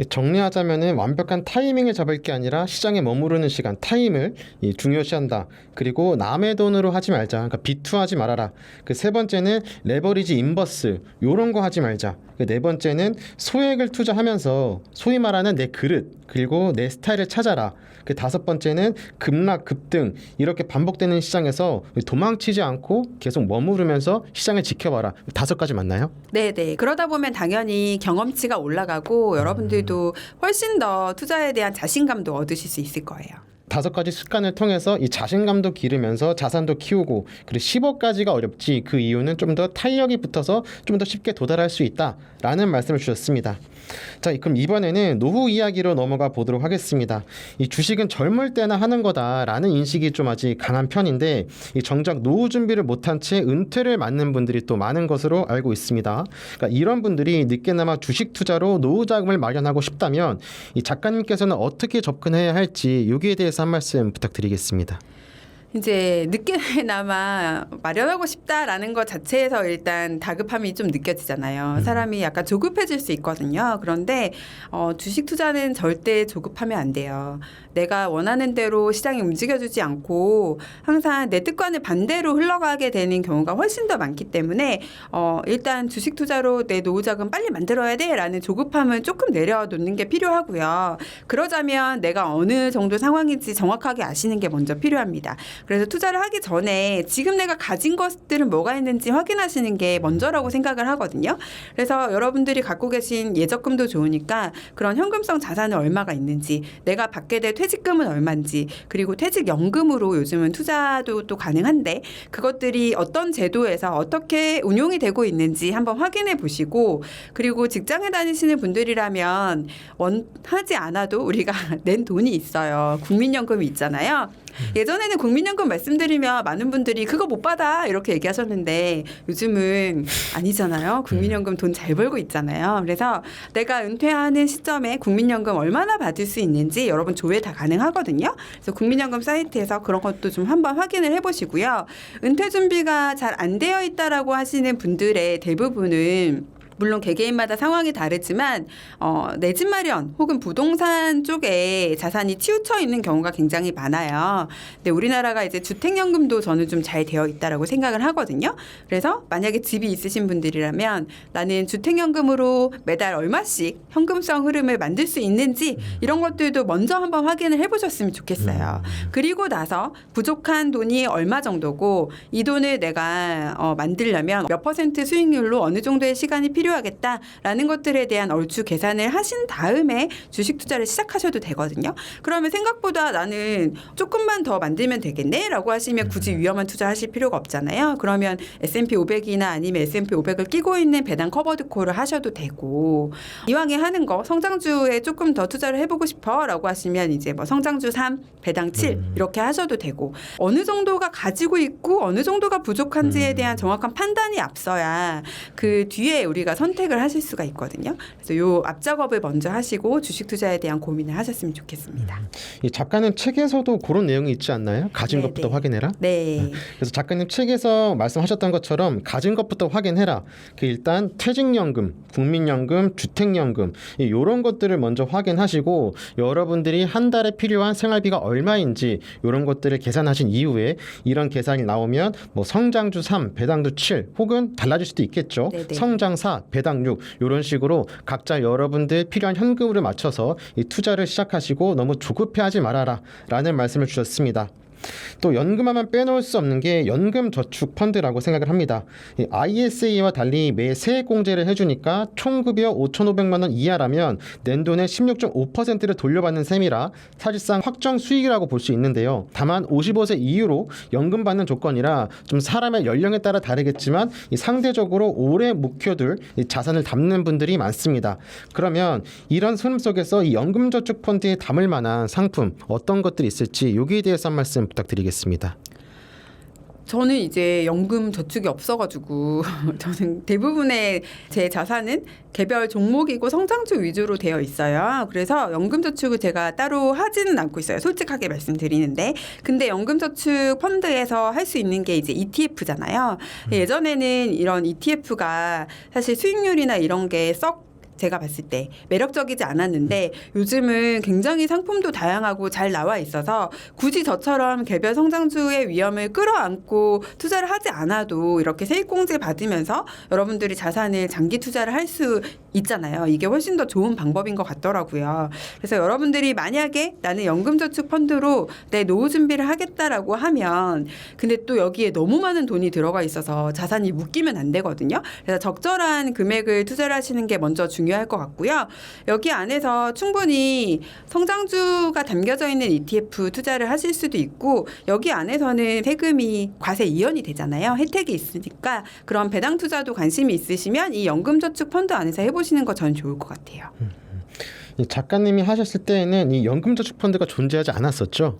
정리하자면은 완벽한 타이밍을 잡을 게 아니라 시장에 머무르는 시간, 타임을 중요시한다. 그리고 남의 돈으로 하지 말자. 그러니까 비투하지 말아라. 그 세 번째는 레버리지 인버스 요런 거 하지 말자. 네 번째는 소액을 투자하면서 소위 말하는 내 그릇 그리고 내 스타일을 찾아라. 그 다섯 번째는 급락 급등 이렇게 반복되는 시장에서 도망치지 않고 계속 머무르면서 시장을 지켜봐라. 다섯 가지 맞나요? 네네. 그러다 보면 당연히 경험치가 올라가고 여러분들도 훨씬 더 투자에 대한 자신감도 얻으실 수 있을 거예요. 다섯 가지 습관을 통해서 이 자신감도 기르면서 자산도 키우고 그리고 10억까지가 어렵지 그 이유는 좀 더 탄력이 붙어서 좀 더 쉽게 도달할 수 있다라는 말씀을 주셨습니다. 자, 그럼 이번에는 노후 이야기로 넘어가 보도록 하겠습니다. 이 주식은 젊을 때나 하는 거다라는 인식이 좀 아직 강한 편인데 이 정작 노후 준비를 못한 채 은퇴를 맞는 분들이 또 많은 것으로 알고 있습니다. 그러니까 이런 분들이 늦게나마 주식 투자로 노후 자금을 마련하고 싶다면 이 작가님께서는 어떻게 접근해야 할지 여기에 대해서 한 말씀 부탁드리겠습니다. 이제 늦게나마 마련하고 싶다라는 것 자체에서 일단 다급함이 좀 느껴지잖아요. 사람이 약간 조급해질 수 있거든요. 그런데 주식 투자는 절대 조급하면 안 돼요. 내가 원하는 대로 시장이 움직여주지 않고 항상 내 뜻과는 반대로 흘러가게 되는 경우가 훨씬 더 많기 때문에 일단 주식 투자로 내 노후 자금 빨리 만들어야 돼라는 조급함은 조금 내려놓는 게 필요하고요. 그러자면 내가 어느 정도 상황인지 정확하게 아시는 게 먼저 필요합니다. 그래서 투자를 하기 전에 지금 내가 가진 것들은 뭐가 있는지 확인하시는 게 먼저라고 생각을 하거든요. 그래서 여러분들이 갖고 계신 예적금도 좋으니까 그런 현금성 자산은 얼마가 있는지, 내가 받게 될 퇴직금은 얼마인지, 그리고 퇴직연금으로 요즘은 투자도 또 가능한데 그것들이 어떤 제도에서 어떻게 운용이 되고 있는지 한번 확인해 보시고, 그리고 직장에 다니시는 분들이라면 원하지 않아도 우리가 낸 돈이 있어요. 국민연금이 있잖아요. 예전에는 국민연금 말씀드리면 많은 분들이 그거 못 받아 이렇게 얘기하셨는데 요즘은 아니잖아요. 국민연금 돈 잘 벌고 있잖아요. 그래서 내가 은퇴하는 시점에 국민연금 얼마나 받을 수 있는지 여러분 조회 다 가능하거든요. 그래서 국민연금 사이트에서 그런 것도 좀 한번 확인을 해보시고요. 은퇴 준비가 잘 안 되어 있다라고 하시는 분들의 대부분은 물론 개개인마다 상황이 다르지만 내 집 마련 혹은 부동산 쪽에 자산이 치우쳐 있는 경우가 굉장히 많아요. 근데 우리나라가 이제 주택연금도 저는 좀 잘 되어 있다라고 생각을 하거든요. 그래서 만약에 집이 있으신 분들이라면 나는 주택연금으로 매달 얼마씩 현금성 흐름을 만들 수 있는지 이런 것들도 먼저 한번 확인을 해보셨으면 좋겠어요. 그리고 나서 부족한 돈이 얼마 정도고 이 돈을 내가 만들려면 몇 % 수익률로 어느 정도의 시간이 필요하겠다라는 것들에 대한 얼추 계산을 하신 다음에 주식 투자를 시작하셔도 되거든요. 그러면 생각보다 나는 조금만 더 만들면 되겠네 라고 하시면 굳이 위험한 투자 하실 필요가 없잖아요. 그러면 S&P 500이나 아니면 S&P 500을 끼고 있는 배당 커버드 콜을 하셔도 되고, 이왕에 하는 거 성장주에 조금 더 투자를 해보고 싶어 라고 하시면 이제 뭐 성장주 3, 배당 7 이렇게 하셔도 되고, 어느 정도가 가지고 있고 어느 정도가 부족한지에 대한 정확한 판단이 앞서야 그 뒤에 우리가 선택을 하실 수가 있거든요. 그래서 요 앞작업을 먼저 하시고 주식 투자에 대한 고민을 하셨으면 좋겠습니다. 이 작가님 책에서도 그런 내용이 있지 않나요? 가진 네, 것부터 네. 확인해라. 네. 그래서 작가님 책에서 말씀하셨던 것처럼 가진 것부터 확인해라. 그 일단 퇴직연금, 국민연금, 주택연금 이런 것들을 먼저 확인하시고 여러분들이 한 달에 필요한 생활비가 얼마인지 이런 것들을 계산하신 이후에 이런 계산이 나오면 뭐 성장주 3, 배당주 7 혹은 달라질 수도 있겠죠. 네네. 성장 4, 배당 6 이런 식으로 각자 여러분들 필요한 현금을 맞춰서 이 투자를 시작하시고 너무 조급해하지 말아라 라는 말씀을 주셨습니다. 또 연금하면 빼놓을 수 없는 게 연금저축펀드라고 생각을 합니다. 이 ISA와 달리 매 세액공제를 해주니까 총급여 5,500만 원 이하라면 낸 돈의 16.5%를 돌려받는 셈이라 사실상 확정 수익이라고 볼 수 있는데요. 다만 55세 이후로 연금 받는 조건이라 좀 사람의 연령에 따라 다르겠지만 이 상대적으로 오래 묵혀둘 이 자산을 담는 분들이 많습니다. 그러면 이런 흐름 속에서 이 연금저축펀드에 담을 만한 상품 어떤 것들이 있을지 여기에 대해서 한 말씀 부탁드리겠습니다. 저는 이제 연금 저축이 없어가지고 저는 대부분의 제 자산은 개별 종목이고 성장주 위주로 되어 있어요. 그래서 연금 저축을 제가 따로 하지는 않고 있어요. 솔직하게 말씀드리는데. 근데 연금 저축 펀드에서 할 수 있는 게 이제 ETF잖아요. 예전에는 이런 ETF가 사실 수익률이나 이런 게썩 제가 봤을 때 매력적이지 않았는데 요즘은 굉장히 상품도 다양하고 잘 나와 있어서 굳이 저처럼 개별 성장주의 위험을 끌어안고 투자를 하지 않아도 이렇게 세입공제 받으면서 여러분들이 자산을 장기 투자를 할 수 있잖아요. 이게 훨씬 더 좋은 방법인 것 같더라고요. 그래서 여러분들이 만약에 나는 연금저축펀드로 내 노후 준비를 하겠다라고 하면 근데 또 여기에 너무 많은 돈이 들어가 있어서 자산이 묶이면 안 되거든요. 그래서 적절한 금액을 투자를 하시는 게 먼저 중요할 것 같고요. 여기 안에서 충분히 성장주가 담겨져 있는 ETF 투자를 하실 수도 있고 여기 안에서는 세금이 과세 이연이 되잖아요. 혜택이 있으니까 그런 배당 투자도 관심이 있으시면 이 연금저축펀드 안에서 해보시는 거 저는 좋을 것 같아요. 이 작가님이 하셨을 때에는 이 연금저축펀드가 존재하지 않았었죠?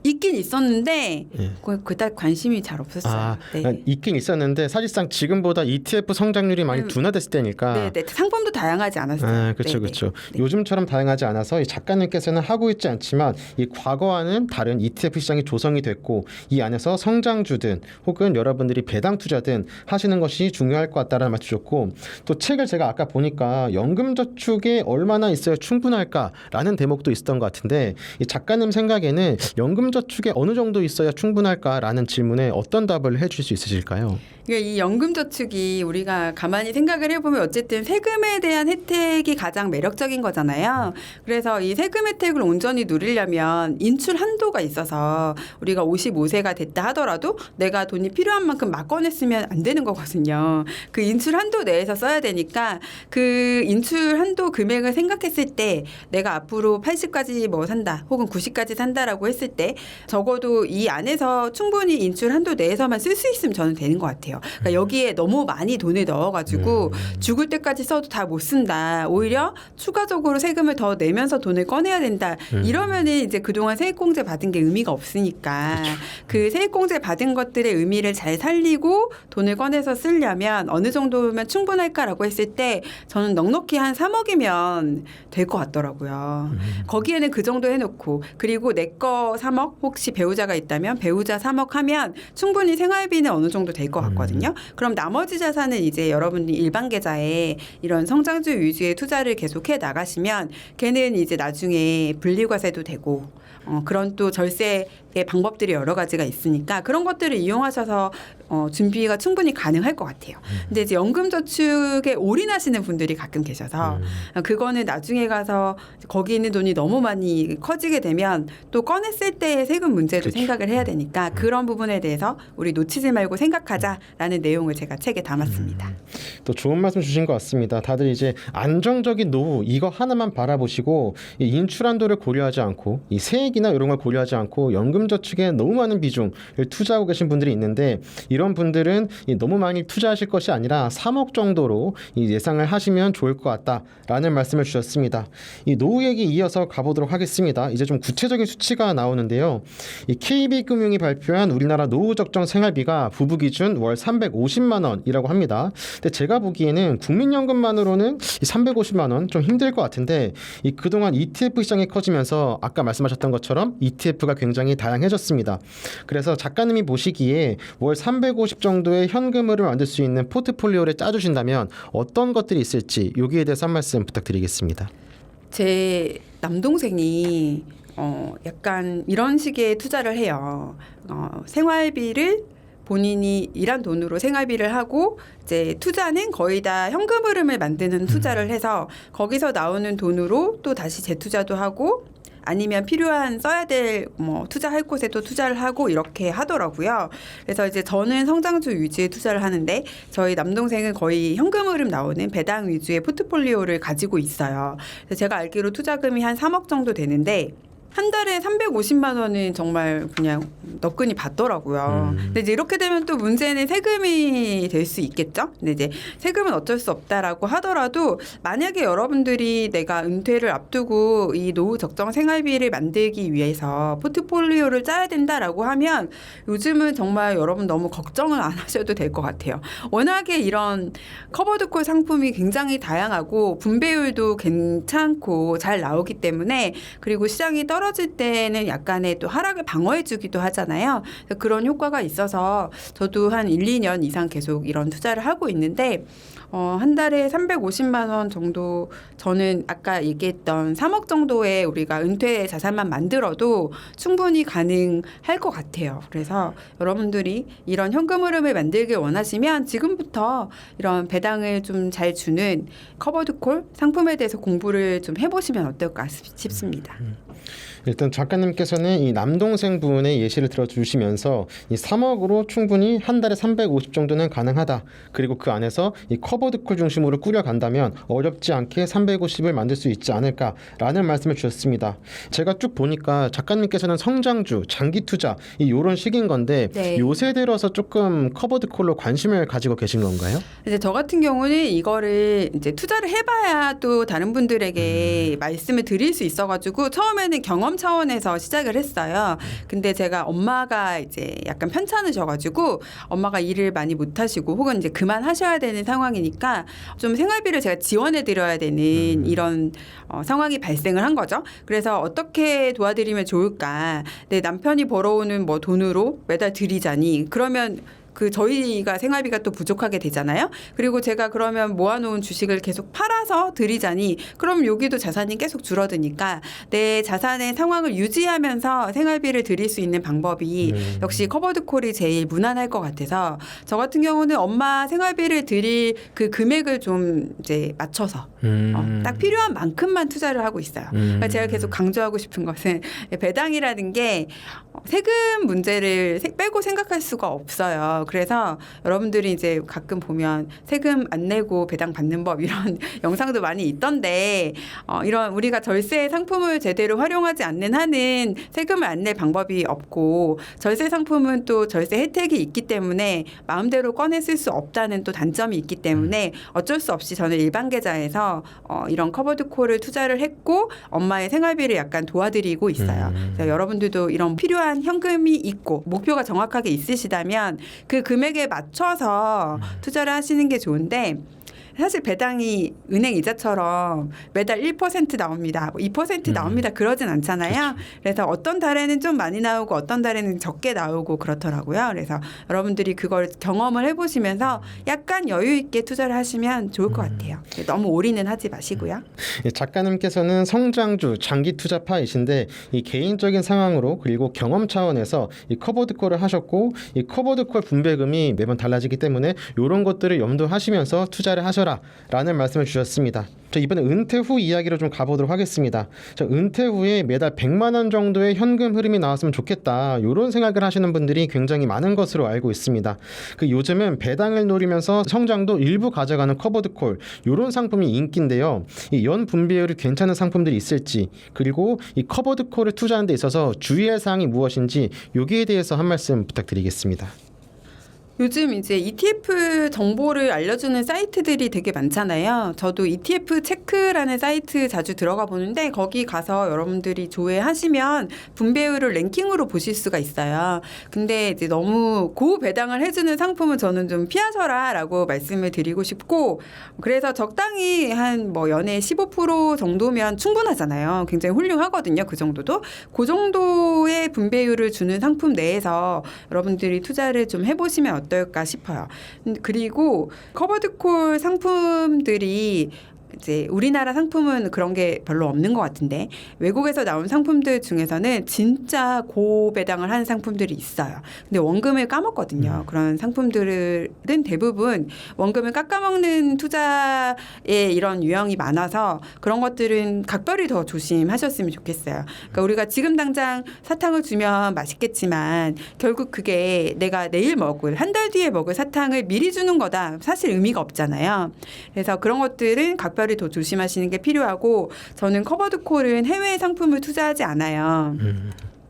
있긴 있었는데 예. 그닥 관심이 잘 없었어요. 네. 있긴 있었는데 사실상 지금보다 ETF 성장률이 많이 둔화됐을 때니까. 네, 상품도 다양하지 않았어요. 그렇죠, 그렇죠. 네. 요즘처럼 다양하지 않아서 이 작가님께서는 하고 있지 않지만 이 과거와는 다른 ETF 시장이 조성이 됐고 이 안에서 성장주든 혹은 여러분들이 배당 투자든 하시는 것이 중요할 것 같다라는 말씀 주셨고 또 책을 제가 아까 보니까 연금저축에 얼마나 있어야 충분할까라는 대목도 있었던 것 같은데 이 작가님 생각에는 연금저축에 어느 정도 있어야 충분할까라는 질문에 어떤 답을 해줄 수 있으실까요? 이 연금저축이 우리가 가만히 생각을 해보면 어쨌든 세금에 대한 혜택이 가장 매력적인 거잖아요. 그래서 이 세금 혜택을 온전히 누리려면 인출 한도가 있어서 우리가 55세가 됐다 하더라도 내가 돈이 필요한 만큼 막 꺼냈으면 안 되는 거거든요. 그 인출 한도 내에서 써야 되니까 그 인출 한도 금액을 생각했을 때 내가 앞으로 80까지 뭐 산다 혹은 90까지 산다라고 했을 때 적어도 이 안에서 충분히 인출 한도 내에서만 쓸 수 있으면 저는 되는 것 같아요. 그러니까 여기에 너무 많이 돈을 넣어가지고 죽을 때까지 써도 다 못 쓴다. 오히려 추가적으로 세금을 더 내면서 돈을 꺼내야 된다. 이러면은 이제 그동안 세액공제 받은 게 의미가 없으니까 그 세액공제 받은 것들의 의미를 잘 살리고 돈을 꺼내서 쓰려면 어느 정도면 충분할까라고 했을 때 저는 넉넉히 한 3억이면 될 것 같더라고요. 거기에는 그 정도 해놓고 그리고 내 거 3억 혹시 배우자가 있다면 배우자 3억 하면 충분히 생활비는 어느 정도 될 것 같거든요. 그럼 나머지 자산은 이제 여러분이 일반 계좌에 이런 성장주 위주의 투자를 계속해 나가시면 걔는 이제 나중에 분리과세도 되고 그런 또 절세의 방법들이 여러 가지가 있으니까 그런 것들을 이용하셔서 준비가 충분히 가능할 것 같아요. 근데 이제 연금저축에 올인하시는 분들이 가끔 계셔서 그거는 나중에 가서 거기 있는 돈이 너무 많이 커지게 되면 또 꺼냈을 때의 세금 문제도 그렇죠. 생각을 해야 되니까 그런 부분에 대해서 우리 놓치지 말고 생각하자라는 내용을 제가 책에 담았습니다. 또 좋은 말씀 주신 것 같습니다. 다들 이제 안정적인 노후 이거 하나만 바라보시고 이 인출한도를 고려하지 않고 이 세액이나 이런 걸 고려하지 않고 연금저축에 너무 많은 비중을 투자하고 계신 분들이 있는데 이런 분들은 너무 많이 투자하실 것이 아니라 3억 정도로 예상을 하시면 좋을 것 같다라는 말씀을 주셨습니다. 이 노후 얘기 이어서 가보도록 하겠습니다. 이제 좀 구체적인 수치가 나오는데요. 이 KB금융이 발표한 우리나라 노후 적정 생활비가 부부 기준 월 350만 원이라고 합니다. 근데 제가 보기에는 국민연금만으로는 350만 원 좀 힘들 것 같은데 이 그동안 ETF 시장이 커지면서 아까 말씀하셨던 것처럼 ETF가 굉장히 다양해졌습니다. 그래서 작가님이 보시기에 월 350 정도의 현금으로 만들 수 있는 포트폴리오를 짜주신다면 어떤 것들이 있을지 여기에 대해서 한 말씀 부탁드리겠습니다. 제 남동생이 약간 이런 식의 투자를 해요. 생활비를 본인이 일한 돈으로 생활비를 하고 이제 투자는 거의 다 현금 흐름을 만드는 투자를 해서 거기서 나오는 돈으로 또 다시 재투자도 하고 아니면 필요한 써야 될 뭐 투자할 곳에 또 투자를 하고 이렇게 하더라고요. 그래서 이제 저는 성장주 위주의 투자를 하는데 저희 남동생은 거의 현금 흐름 나오는 배당 위주의 포트폴리오를 가지고 있어요. 그래서 제가 알기로 투자금이 한 3억 정도 되는데 한 달에 350만 원은 정말 그냥 너끈히 받더라고요. 근데 이제 이렇게 되면 또 문제는 세금이 될 수 있겠죠. 근데 이제 세금은 어쩔 수 없다라고 하더라도 만약에 여러분들이 내가 은퇴를 앞두고 이 노후 적정 생활비를 만들기 위해서 포트폴리오를 짜야 된다라고 하면 요즘은 정말 여러분 너무 걱정을 안 하셔도 될 것 같아요. 워낙에 이런 커버드콜 상품이 굉장히 다양하고 분배율도 괜찮고 잘 나오기 때문에 그리고 시장이 떨어지는 떨어질 때는 약간의 또 하락을 방어해주기도 하잖아요. 그런 효과가 있어서 저도 한 1, 2년 이상 계속 이런 투자를 하고 있는데 한 달에 350만 원 정도 저는 아까 얘기했던 3억 정도의 우리가 은퇴 자산만 만들어도 충분히 가능할 것 같아요. 그래서 여러분들이 이런 현금 흐름을 만들길 원하시면 지금부터 이런 배당을 좀 잘 주는 커버드콜 상품에 대해서 공부를 좀 해보시면 어떨까 싶습니다. 일단 작가님께서는 이 남동생 분의 예시를 들어주시면서 이 3억으로 충분히 한 달에 350 정도는 가능하다. 그리고 그 안에서 이 커버드콜 중심으로 꾸려간다면 어렵지 않게 350을 만들 수 있지 않을까라는 말씀을 주셨습니다. 제가 쭉 보니까 작가님께서는 성장주, 장기 투자 이런 식인 건데 네. 요새 들어서 조금 커버드콜로 관심을 가지고 계신 건가요? 이제 저 같은 경우는 이거를 이제 투자를 해봐야 또 다른 분들에게 말씀을 드릴 수 있어가지고 처음에는 경험 차원에서 시작을 했어요. 근데 제가 엄마가 이제 약간 편찮으셔가지고 엄마가 일을 많이 못하시고 혹은 이제 그만하셔야 되는 상황이니까 좀 생활비를 제가 지원해드려야 되는 이런 상황이 발생을 한 거죠. 그래서 어떻게 도와드리면 좋을까? 내 남편이 벌어오는 뭐 돈으로 매달 드리자니 그러면 저희가 생활비가 또 부족하게 되잖아요. 그리고 제가 그러면 모아놓은 주식을 계속 팔아서 드리자니 그럼 여기도 자산이 계속 줄어드니까 내 자산의 상황을 유지하면서 생활비를 드릴 수 있는 방법이 역시 커버드콜이 제일 무난할 것 같아서 저 같은 경우는 엄마 생활비를 드릴 그 금액을 좀 이제 맞춰서 딱 필요한 만큼만 투자를 하고 있어요. 그러니까 제가 계속 강조하고 싶은 것은 배당이라는 게 세금 문제를 빼고 생각할 수가 없어요. 그래서 여러분들이 이제 가끔 보면 세금 안 내고 배당 받는 법 이런 영상도 많이 있던데 이런 우리가 절세 상품을 제대로 활용하지 않는 한은 세금을 안 낼 방법이 없고 절세 상품은 또 절세 혜택이 있기 때문에 마음대로 꺼내 쓸 수 없다는 또 단점이 있기 때문에 어쩔 수 없이 저는 일반 계좌에서 이런 커버드콜을 투자를 했고 엄마의 생활비를 약간 도와드리고 있어요. 그래서 여러분들도 이런 필요한 현금이 있고 목표가 정확하게 있으시다면 그 금액에 맞춰서 투자를 하시는 게 좋은데 사실 배당이 은행 이자처럼 매달 1% 나옵니다. 2% 나옵니다. 그러진 않잖아요. 그래서 어떤 달에는 좀 많이 나오고 어떤 달에는 적게 나오고 그렇더라고요. 그래서 여러분들이 그걸 경험을 해보시면서 약간 여유 있게 투자를 하시면 좋을 것 같아요. 너무 올인은 하지 마시고요. 작가님께서는 성장주, 장기 투자파이신데 이 개인적인 상황으로 그리고 경험 차원에서 이 커버드콜을 하셨고 이 커버드콜 분배금이 매번 달라지기 때문에 이런 것들을 염두하시면서 투자를 하셔라 라는 말씀을 주셨습니다. 자, 이번에 은퇴 후 이야기로 좀 가보도록 하겠습니다. 자, 은퇴 후에 매달 100만 원 정도의 현금 흐름이 나왔으면 좋겠다 이런 생각을 하시는 분들이 굉장히 많은 것으로 알고 있습니다. 요즘은 배당을 노리면서 성장도 일부 가져가는 커버드콜 이런 상품이 인기인데요. 이 연 분배율이 괜찮은 상품들이 있을지 그리고 이 커버드콜을 투자하는 데 있어서 주의할 사항이 무엇인지 여기에 대해서 한 말씀 부탁드리겠습니다. 요즘 이제 ETF 정보를 알려주는 사이트들이 되게 많잖아요. 저도 ETF 체크라는 사이트 자주 들어가 보는데 거기 가서 여러분들이 조회하시면 분배율을 랭킹으로 보실 수가 있어요. 근데 이제 너무 고배당을 해주는 상품은 저는 좀 피하셔라라고 말씀을 드리고 싶고 그래서 적당히 한 뭐 연에 15% 정도면 충분하잖아요. 굉장히 훌륭하거든요. 그 정도도. 그 정도의 분배율을 주는 상품 내에서 여러분들이 투자를 좀 해보시면 어떨까 싶어요. 그리고 커버드콜 상품들이 이제 우리나라 상품은 그런 게 별로 없는 것 같은데 외국에서 나온 상품들 중에서는 진짜 고배당을 하는 상품들이 있어요. 근데 원금을 까먹거든요. 그런 상품들은 대부분 원금을 깎아먹는 투자에 이런 유형이 많아서 그런 것들은 각별히 더 조심하셨으면 좋겠어요. 그러니까 우리가 지금 당장 사탕을 주면 맛있겠지만 결국 그게 내가 내일 먹을 한 달 뒤에 먹을 사탕을 미리 주는 거다. 사실 의미가 없잖아요. 그래서 그런 것들은 각별히 더 조심하시는 게 필요하고 저는 커버드콜은 해외 상품을 투자하지 않아요.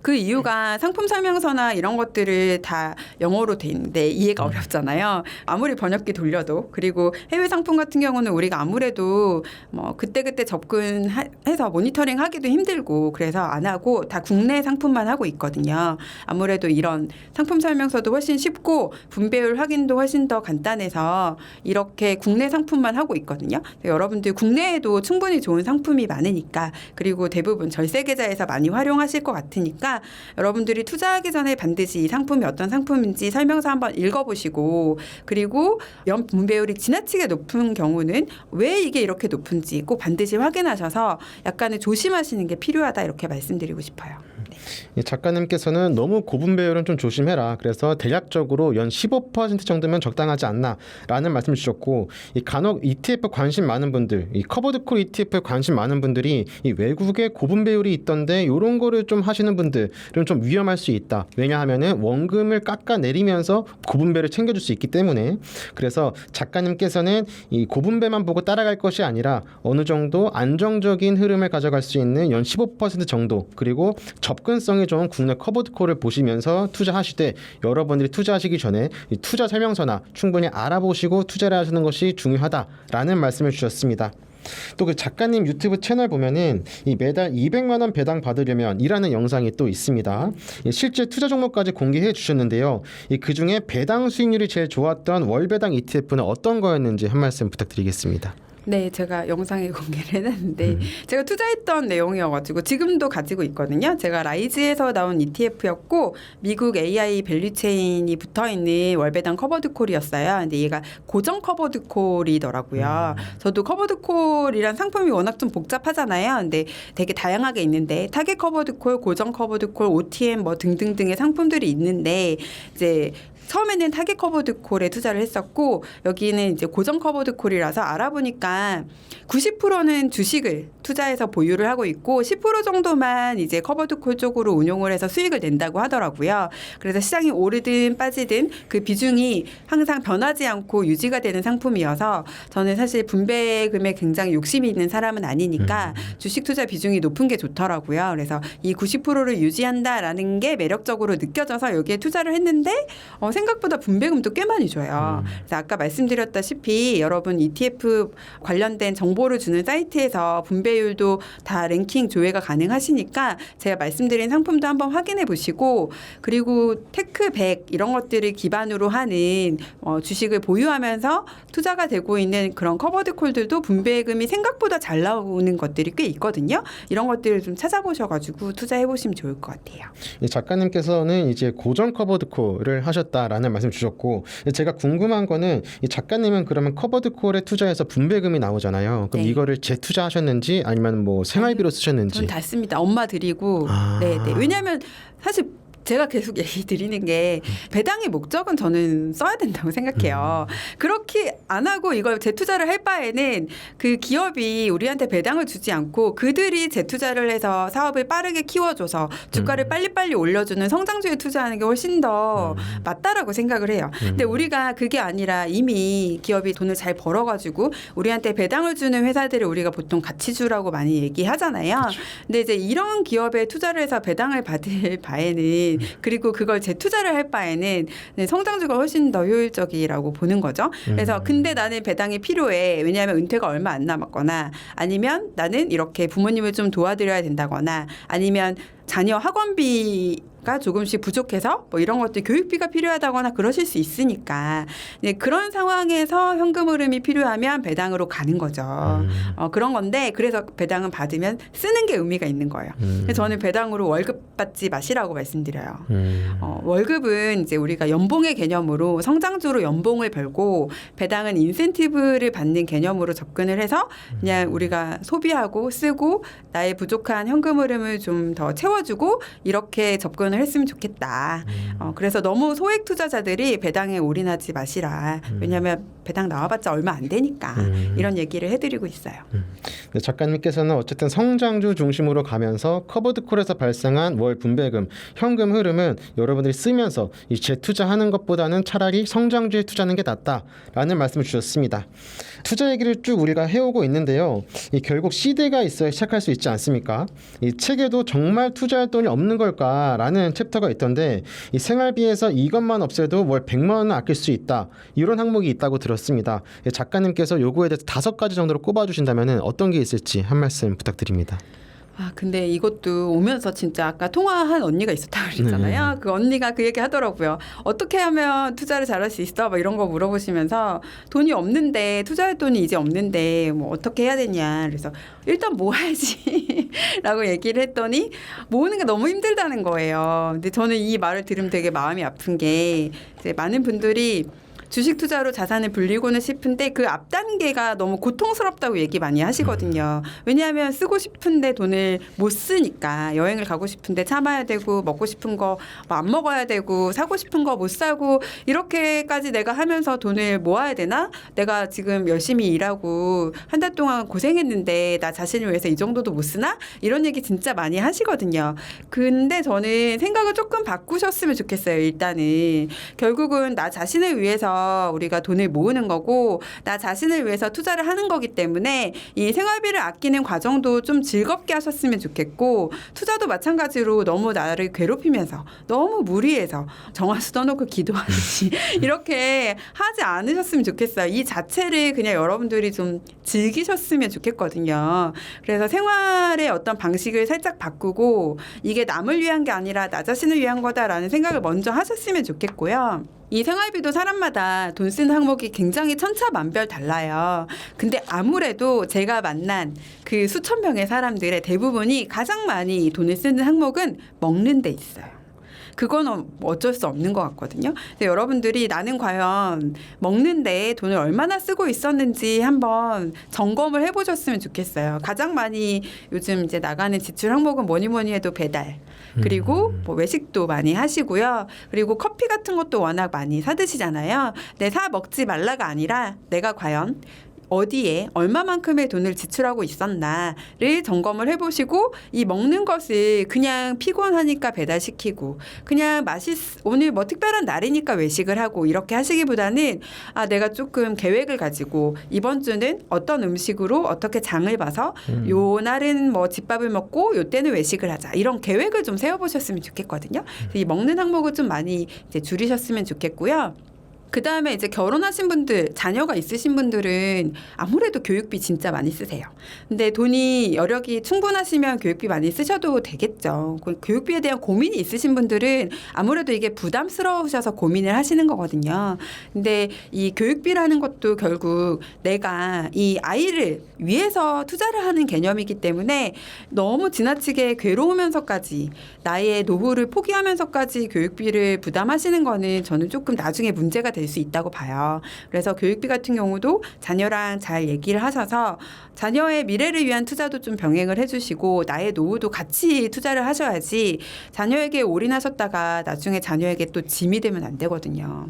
그 이유가 상품 설명서나 이런 것들을 다 영어로 돼 있는데 이해가 어렵잖아요. 아무리 번역기 돌려도. 그리고 해외 상품 같은 경우는 우리가 아무래도 뭐 그때그때 접근해서 모니터링 하기도 힘들고 그래서 안 하고 다 국내 상품만 하고 있거든요. 아무래도 이런 상품 설명서도 훨씬 쉽고 분배율 확인도 훨씬 더 간단해서 이렇게 국내 상품만 하고 있거든요. 여러분들 국내에도 충분히 좋은 상품이 많으니까 그리고 대부분 절세 계좌에서 많이 활용하실 것 같으니까 여러분들이 투자하기 전에 반드시 이 상품이 어떤 상품인지 설명서 한번 읽어보시고 그리고 연 분배율이 지나치게 높은 경우는 왜 이게 이렇게 높은지 꼭 반드시 확인하셔서 약간의 조심하시는 게 필요하다 이렇게 말씀드리고 싶어요. 이 작가님께서는 너무 고분배율은 좀 조심해라. 그래서 대략적으로 연 15% 정도면 적당하지 않나라는 말씀을 주셨고 이 간혹 ETF 관심 많은 분들, 이 커버드콜 ETF에 관심 많은 분들이 이 외국에 고분배율이 있던데 이런 거를 좀 하시는 분들은 좀 위험할 수 있다. 왜냐하면은 원금을 깎아내리면서 고분배를 챙겨줄 수 있기 때문에 그래서 작가님께서는 이 고분배만 보고 따라갈 것이 아니라 어느 정도 안정적인 흐름을 가져갈 수 있는 연 15% 정도 그리고 접근성이 좋은 국내 커버드콜을 보시면서 투자하시되 여러분들이 투자하시기 전에 이 투자 설명서나 충분히 알아보시고 투자를 하시는 것이 중요하다라는 말씀을 주셨습니다. 또 그 작가님 유튜브 채널 보면은 이 매달 200만 원 배당 받으려면 이라는 영상이 또 있습니다. 실제 투자 종목까지 공개해 주셨는데요. 그 중에 배당 수익률이 제일 좋았던 월 배당 ETF는 어떤 거였는지 한 말씀 부탁드리겠습니다. 네, 제가 영상에 공개를 해놨는데 제가 투자했던 내용이어가지고 지금도 가지고 있거든요. 제가 라이즈에서 나온 ETF였고 미국 AI 밸류체인이 붙어있는 월배당 커버드콜이었어요. 근데 얘가 고정 커버드콜이더라고요. 저도 커버드콜이란 상품이 워낙 좀 복잡하잖아요. 근데 되게 다양하게 있는데 타겟 커버드콜, 고정 커버드콜, OTM 뭐 등등등의 상품들이 있는데 이제 처음에는 타겟 커버드콜에 투자를 했었고 여기는 이제 고정 커버드콜이라서 알아보니까 90%는 주식을 투자해서 보유를 하고 있고 10% 정도만 이제 커버드콜 쪽으로 운용을 해서 수익을 낸다고 하더라고요. 그래서 시장이 오르든 빠지든 그 비중이 항상 변하지 않고 유지가 되는 상품이어서 저는 사실 분배금에 굉장히 욕심이 있는 사람은 아니니까 주식 투자 비중이 높은 게 좋더라고요. 그래서 이 90%를 유지한다라는 게 매력적으로 느껴져서 여기에 투자를 했는데 생각보다 분배금도 꽤 많이 줘요. 그래서 아까 말씀드렸다시피 여러분 ETF 관련된 정보를 주는 사이트에서 분배율도 다 랭킹 조회가 가능하시니까 제가 말씀드린 상품도 한번 확인해 보시고 그리고 테크100 이런 것들을 기반으로 하는 주식을 보유하면서 투자가 되고 있는 그런 커버드콜들도 분배금이 생각보다 잘 나오는 것들이 꽤 있거든요. 이런 것들을 좀 찾아보셔가지고 투자해 보시면 좋을 것 같아요. 이 작가님께서는 이제 고정 커버드콜을 하셨다라는 말씀 주셨고 제가 궁금한 거는 이 작가님은 그러면 커버드콜에 투자해서 분배금이 나오잖아요. 그럼 네. 이거를 재투자하셨는지 아니면 뭐 생활비로 쓰셨는지? 전 다 씁니다. 엄마 드리고. 네. 왜냐하면 사실 제가 계속 얘기 드리는 게 배당의 목적은 저는 써야 된다고 생각해요. 그렇게 안 하고 이걸 재투자를 할 바에는 그 기업이 우리한테 배당을 주지 않고 그들이 재투자를 해서 사업을 빠르게 키워줘서 주가를 빨리빨리 올려주는 성장주에 투자하는 게 훨씬 더 맞다라고 생각을 해요. 근데 우리가 그게 아니라 이미 기업이 돈을 잘 벌어가지고 우리한테 배당을 주는 회사들을 우리가 보통 가치주라고 많이 얘기하잖아요. 그쵸. 근데 이제 이런 기업에 투자를 해서 배당을 받을 바에는 그리고 그걸 재투자를 할 바에는 성장주가 훨씬 더 효율적이라고 보는 거죠. 그래서 근데 나는 배당이 필요해. 왜냐하면 은퇴가 얼마 안 남았거나 아니면 나는 이렇게 부모님을 좀 도와드려야 된다거나 아니면 자녀 학원비가 조금씩 부족해서 뭐 이런 것들 교육비가 필요하다거나 그러실 수 있으니까 그런 상황에서 현금 흐름이 필요하면 배당으로 가는 거죠. 그런 건데 그래서 배당은 받으면 쓰는 게 의미가 있는 거예요. 그래서 저는 배당으로 월급 받지 마시라고 말씀드려요. 월급은 이제 우리가 연봉의 개념으로 성장주로 연봉을 벌고 배당은 인센티브를 받는 개념으로 접근을 해서 그냥 우리가 소비하고 쓰고 나의 부족한 현금 흐름을 좀 더 채워주고 이렇게 접근을 했으면 좋겠다. 그래서 너무 소액 투자자들이 배당에 올인하지 마시라. 왜냐하면 배당 나와봤자 얼마 안 되니까 이런 얘기를 해드리고 있어요. 작가님께서는 어쨌든 성장주 중심으로 가면서 커버드콜에서 발생한 월 분배금, 현금 흐름은 여러분들이 쓰면서 이 재투자하는 것보다는 차라리 성장주에 투자하는 게 낫다라는 말씀을 주셨습니다. 투자 얘기를 쭉 우리가 해오고 있는데요. 결국 시대가 있어야 시작할 수 있지 않습니까? 이 책에도 정말 투자 투자할 돈이 없는 걸까라는 챕터가 있던데 이 생활비에서 이것만 없애도 월 100만 원은 아낄 수 있다. 이런 항목이 있다고 들었습니다. 작가님께서 요거에 대해서 5가지 정도로 꼽아주신다면 어떤 게 있을지 한 말씀 부탁드립니다. 아, 근데 이것도 오면서 진짜 아까 통화한 언니가 있었다고 그랬잖아요. 그 언니가 그 얘기 하더라고요. 어떻게 하면 투자를 잘할 수 있어? 막 이런 거 물어보시면서 돈이 없는데 투자할 돈이 이제 없는데 뭐 어떻게 해야 되냐. 그래서 일단 모아야지 라고 얘기를 했더니 모으는 게 너무 힘들다는 거예요. 근데 저는 이 말을 들으면 되게 마음이 아픈 게 이제 많은 분들이 주식 투자로 자산을 불리고는 싶은데 그 앞 단계가 너무 고통스럽다고 얘기 많이 하시거든요. 왜냐하면 쓰고 싶은데 돈을 못 쓰니까 여행을 가고 싶은데 참아야 되고 먹고 싶은 거 안 먹어야 되고 사고 싶은 거 못 사고 이렇게까지 내가 하면서 돈을 모아야 되나? 내가 지금 열심히 일하고 한 달 동안 고생했는데 나 자신을 위해서 이 정도도 못 쓰나? 이런 얘기 진짜 많이 하시거든요. 근데 저는 생각을 조금 바꾸셨으면 좋겠어요. 일단은 결국은 나 자신을 위해서 우리가 돈을 모으는 거고 나 자신을 위해서 투자를 하는 거기 때문에 이 생활비를 아끼는 과정도 좀 즐겁게 하셨으면 좋겠고 투자도 마찬가지로 너무 나를 괴롭히면서 너무 무리해서 정화수 떠놓고 기도하듯이 이렇게 하지 않으셨으면 좋겠어요. 이 자체를 그냥 여러분들이 좀 즐기셨으면 좋겠거든요. 그래서 생활의 어떤 방식을 살짝 바꾸고 이게 남을 위한 게 아니라 나 자신을 위한 거다라는 생각을 먼저 하셨으면 좋겠고요. 이 생활비도 사람마다 돈 쓰는 항목이 굉장히 천차만별 달라요. 근데 아무래도 제가 만난 그 수천 명의 사람들의 대부분이 가장 많이 돈을 쓰는 항목은 먹는 데 있어요. 그건 어쩔 수 없는 것 같거든요. 여러분들이 나는 과연 먹는데 돈을 얼마나 쓰고 있었는지 한번 점검을 해보셨으면 좋겠어요. 가장 많이 요즘 이제 나가는 지출 항목은 뭐니 해도 배달. 그리고 뭐 외식도 많이 하시고요. 그리고 커피 같은 것도 워낙 많이 사 드시잖아요. 근데 사 먹지 말라가 아니라 내가 과연 어디에 얼마만큼의 돈을 지출하고 있었나를 점검을 해보시고 이 먹는 것을 그냥 피곤하니까 배달시키고 그냥 오늘 뭐 특별한 날이니까 외식을 하고 이렇게 하시기보다는 내가 조금 계획을 가지고 이번 주는 어떤 음식으로 어떻게 장을 봐서 요 날은 뭐 집밥을 먹고 요 때는 외식을 하자 이런 계획을 좀 세워보셨으면 좋겠거든요. 이 먹는 항목을 좀 많이 이제 줄이셨으면 좋겠고요. 그 다음에 이제 결혼하신 분들, 자녀가 있으신 분들은 아무래도 교육비 진짜 많이 쓰세요. 근데 돈이 여력이 충분하시면 교육비 많이 쓰셔도 되겠죠. 교육비에 대한 고민이 있으신 분들은 아무래도 이게 부담스러우셔서 고민을 하시는 거거든요. 근데 이 교육비라는 것도 결국 내가 이 아이를 위해서 투자를 하는 개념이기 때문에 너무 지나치게 괴로우면서까지 나의 노후를 포기하면서까지 교육비를 부담하시는 거는 저는 조금 나중에 문제가 될 수 있다고 봐요. 그래서 교육비 같은 경우도 자녀랑 잘 얘기를 하셔서 자녀의 미래를 위한 투자도 좀 병행을 해주시고 나의 노후도 같이 투자를 하셔야지 자녀에게 올인하셨다가 나중에 자녀에게 또 짐이 되면 안 되거든요.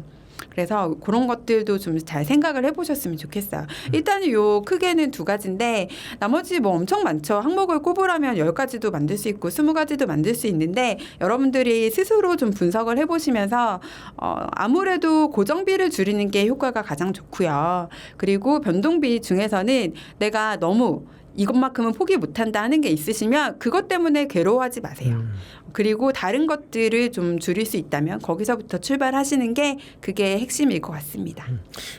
그래서 그런 것들도 좀 잘 생각을 해보셨으면 좋겠어요. 일단은 요 크게는 2가지인데 나머지 뭐 엄청 많죠. 항목을 꼽으라면 10가지도 만들 수 있고 20가지도 만들 수 있는데 여러분들이 스스로 좀 분석을 해보시면서 아무래도 고정비를 줄이는 게 효과가 가장 좋고요. 그리고 변동비 중에서는 내가 너무 이것만큼은 포기 못한다 하는 게 있으시면 그것 때문에 괴로워하지 마세요. 그리고 다른 것들을 좀 줄일 수 있다면 거기서부터 출발하시는 게 그게 핵심일 것 같습니다.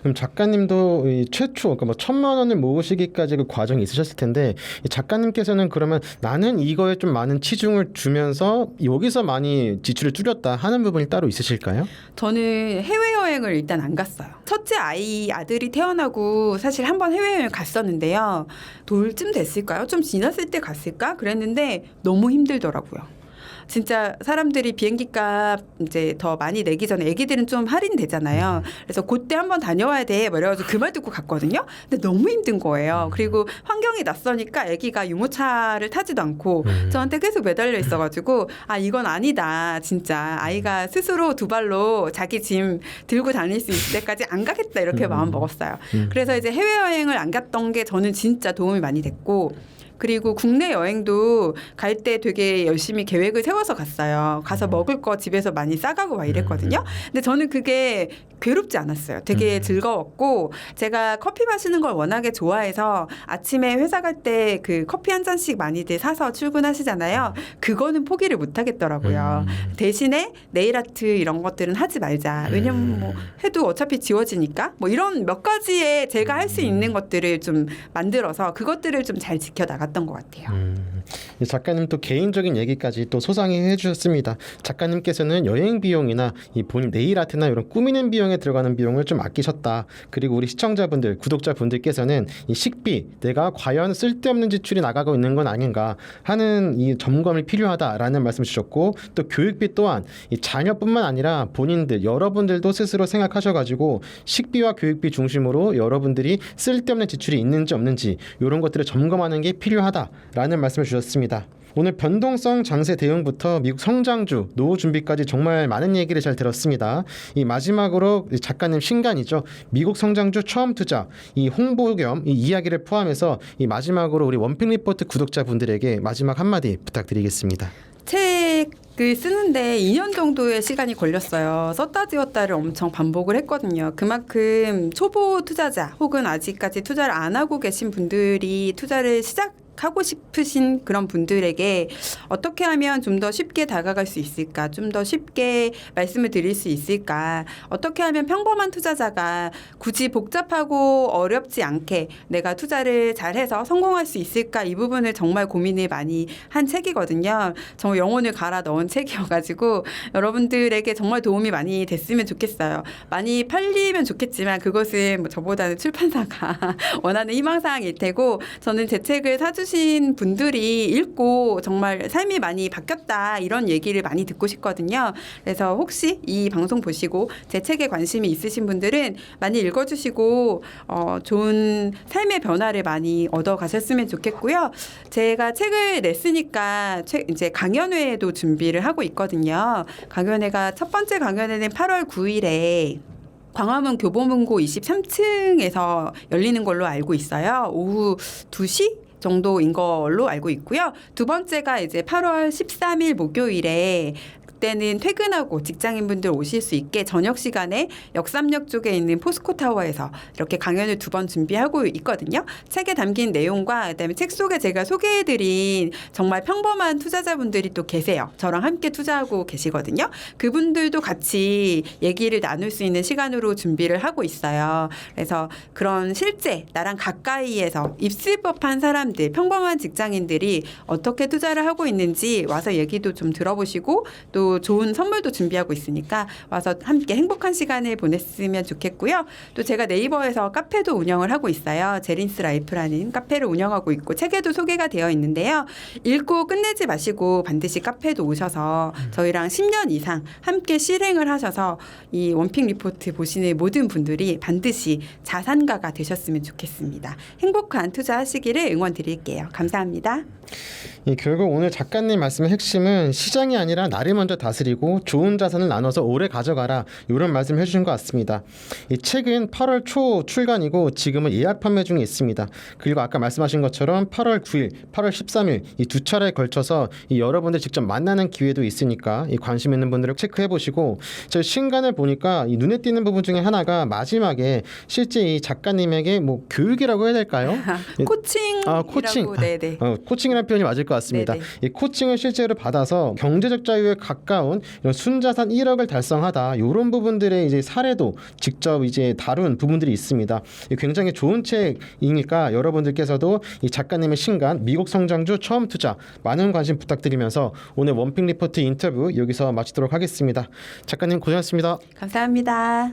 그럼 작가님도 최초 그러니까 뭐 1,000만 원을 모으시기까지 그 과정이 있으셨을 텐데 작가님께서는 그러면 나는 이거에 좀 많은 치중을 주면서 여기서 많이 지출을 줄였다 하는 부분이 따로 있으실까요? 저는 해외여행을 일단 안 갔어요. 첫째 아들이 태어나고 사실 한번 해외여행 갔었는데요. 돌쯤 됐을까요? 좀 지났을 때 갔을까? 그랬는데 너무 힘들더라고요. 진짜 사람들이 비행기값 이제 더 많이 내기 전에 애기들은 좀 할인되잖아요. 그래서 그때 한번 다녀와야 돼. 뭐 이래가지고 그 말 듣고 갔거든요. 근데 너무 힘든 거예요. 그리고 환경이 낯서니까 애기가 유모차를 타지도 않고 저한테 계속 매달려 있어가지고 이건 아니다. 진짜 아이가 스스로 2발로 자기 짐 들고 다닐 수 있을 때까지 안 가겠다. 이렇게 마음 먹었어요. 그래서 이제 해외여행을 안 갔던 게 저는 진짜 도움이 많이 됐고 그리고 국내 여행도 갈 때 되게 열심히 계획을 세워서 갔어요. 가서 먹을 거 집에서 많이 싸가고 막 이랬거든요. 근데 저는 그게 괴롭지 않았어요. 되게 즐거웠고 제가 커피 마시는 걸 워낙에 좋아해서 아침에 회사 갈 때 그 커피 한 잔씩 많이들 사서 출근하시잖아요. 그거는 포기를 못 하겠더라고요. 대신에 네일 아트 이런 것들은 하지 말자. 왜냐면 뭐 해도 어차피 지워지니까 뭐 이런 몇 가지의 제가 할 수 있는 것들을 좀 만들어서 그것들을 좀 잘 지켜 나갔던 것 같아요. 이 작가님 또 개인적인 얘기까지 또 소상히 해주셨습니다. 작가님께서는 여행 비용이나 이 본인 네일 아트나 이런 꾸미는 비용에 들어가는 비용을 좀 아끼셨다. 그리고 우리 시청자분들, 구독자분들께서는 이 식비 내가 과연 쓸데없는 지출이 나가고 있는 건 아닌가 하는 이 점검이 필요하다라는 말씀 주셨고 또 교육비 또한 이 자녀뿐만 아니라 본인들 여러분들도 스스로 생각하셔가지고 식비와 교육비 중심으로 여러분들이 쓸데없는 지출이 있는지 없는지 이런 것들을 점검하는 게 필요하다라는 말씀을 주셨습니다. 오늘 변동성 장세 대응부터 미국 성장주, 노후 준비까지 정말 많은 얘기를 잘 들었습니다. 이 마지막으로 작가님 신간이죠. 미국 성장주 처음 투자 이 홍보 겸 이 이야기를 포함해서 이 마지막으로 우리 원픽 리포트 구독자분들에게 마지막 한마디 부탁드리겠습니다. 책을 쓰는데 2년 정도의 시간이 걸렸어요. 썼다 지웠다를 엄청 반복을 했거든요. 그만큼 초보 투자자 혹은 아직까지 투자를 안 하고 계신 분들이 투자를 하고 싶으신 그런 분들에게 어떻게 하면 좀 더 쉽게 다가갈 수 있을까? 좀 더 쉽게 말씀을 드릴 수 있을까? 어떻게 하면 평범한 투자자가 굳이 복잡하고 어렵지 않게 내가 투자를 잘해서 성공할 수 있을까? 이 부분을 정말 고민을 많이 한 책이거든요. 정말 영혼을 갈아 넣은 책이어가지고 여러분들에게 정말 도움이 많이 됐으면 좋겠어요. 많이 팔리면 좋겠지만 그것은 뭐 저보다는 출판사가 원하는 희망사항일 테고 저는 제 책을 사주신 분들이 읽고 정말 삶이 많이 바뀌었다 이런 얘기를 많이 듣고 싶거든요. 그래서 혹시 이 방송 보시고 제 책에 관심이 있으신 분들은 많이 읽어주시고 좋은 삶의 변화를 많이 얻어가셨으면 좋겠고요. 제가 책을 냈으니까 이제 강연회도 준비를 하고 있거든요. 강연회가 첫 번째 강연회는 8월 9일에 광화문 교보문고 23층에서 열리는 걸로 알고 있어요. 오후 2시? 정도인 걸로 알고 있고요. 두 번째가 이제 8월 13일 목요일에 그때는 퇴근하고 직장인분들 오실 수 있게 저녁 시간에 역삼역 쪽에 있는 포스코타워에서 이렇게 강연을 2번 준비하고 있거든요. 책에 담긴 내용과 그다음에 책 속에 제가 소개해드린 정말 평범한 투자자분들이 또 계세요. 저랑 함께 투자하고 계시거든요. 그분들도 같이 얘기를 나눌 수 있는 시간으로 준비를 하고 있어요. 그래서 그런 실제 나랑 가까이에서 입술 법한 사람들, 평범한 직장인들이 어떻게 투자를 하고 있는지 와서 얘기도 좀 들어보시고 또 좋은 선물도 준비하고 있으니까 와서 함께 행복한 시간을 보냈으면 좋겠고요. 또 제가 네이버에서 카페도 운영을 하고 있어요. 제린스 라이프라는 카페를 운영하고 있고 책에도 소개가 되어 있는데요. 읽고 끝내지 마시고 반드시 카페도 오셔서 저희랑 10년 이상 함께 실행을 하셔서 이 원픽 리포트 보시는 모든 분들이 반드시 자산가가 되셨으면 좋겠습니다. 행복한 투자하시기를 응원드릴게요. 감사합니다. 결국 오늘 작가님 말씀의 핵심은 시장이 아니라 나를 먼저 다스리고 좋은 자산을 나눠서 오래 가져가라 이런 말씀을 해주신 것 같습니다. 이 책은 8월 초 출간이고 지금은 예약 판매 중에 있습니다. 그리고 아까 말씀하신 것처럼 8월 9일, 8월 13일 이 두 차례에 걸쳐서 이 여러분들 직접 만나는 기회도 있으니까 이 관심 있는 분들을 체크해 보시고 저 신간을 보니까 이 눈에 띄는 부분 중에 하나가 마지막에 실제 이 작가님에게 뭐 교육이라고 해야 될까요? 코칭이라고 코칭. 네네. 코칭이라는 표현이 맞을 것 같습니다. 네네. 이 코칭을 실제로 받아서 경제적 자유에 가까운 이런 순자산 1억을 달성하다 이런 부분들의 이제 사례도 직접 이제 다룬 부분들이 있습니다. 굉장히 좋은 책이니까 여러분들께서도 이 작가님의 신간 미국 성장주 처음 투자 많은 관심 부탁드리면서 오늘 원픽 리포트 인터뷰 여기서 마치도록 하겠습니다. 작가님 고생하셨습니다. 감사합니다.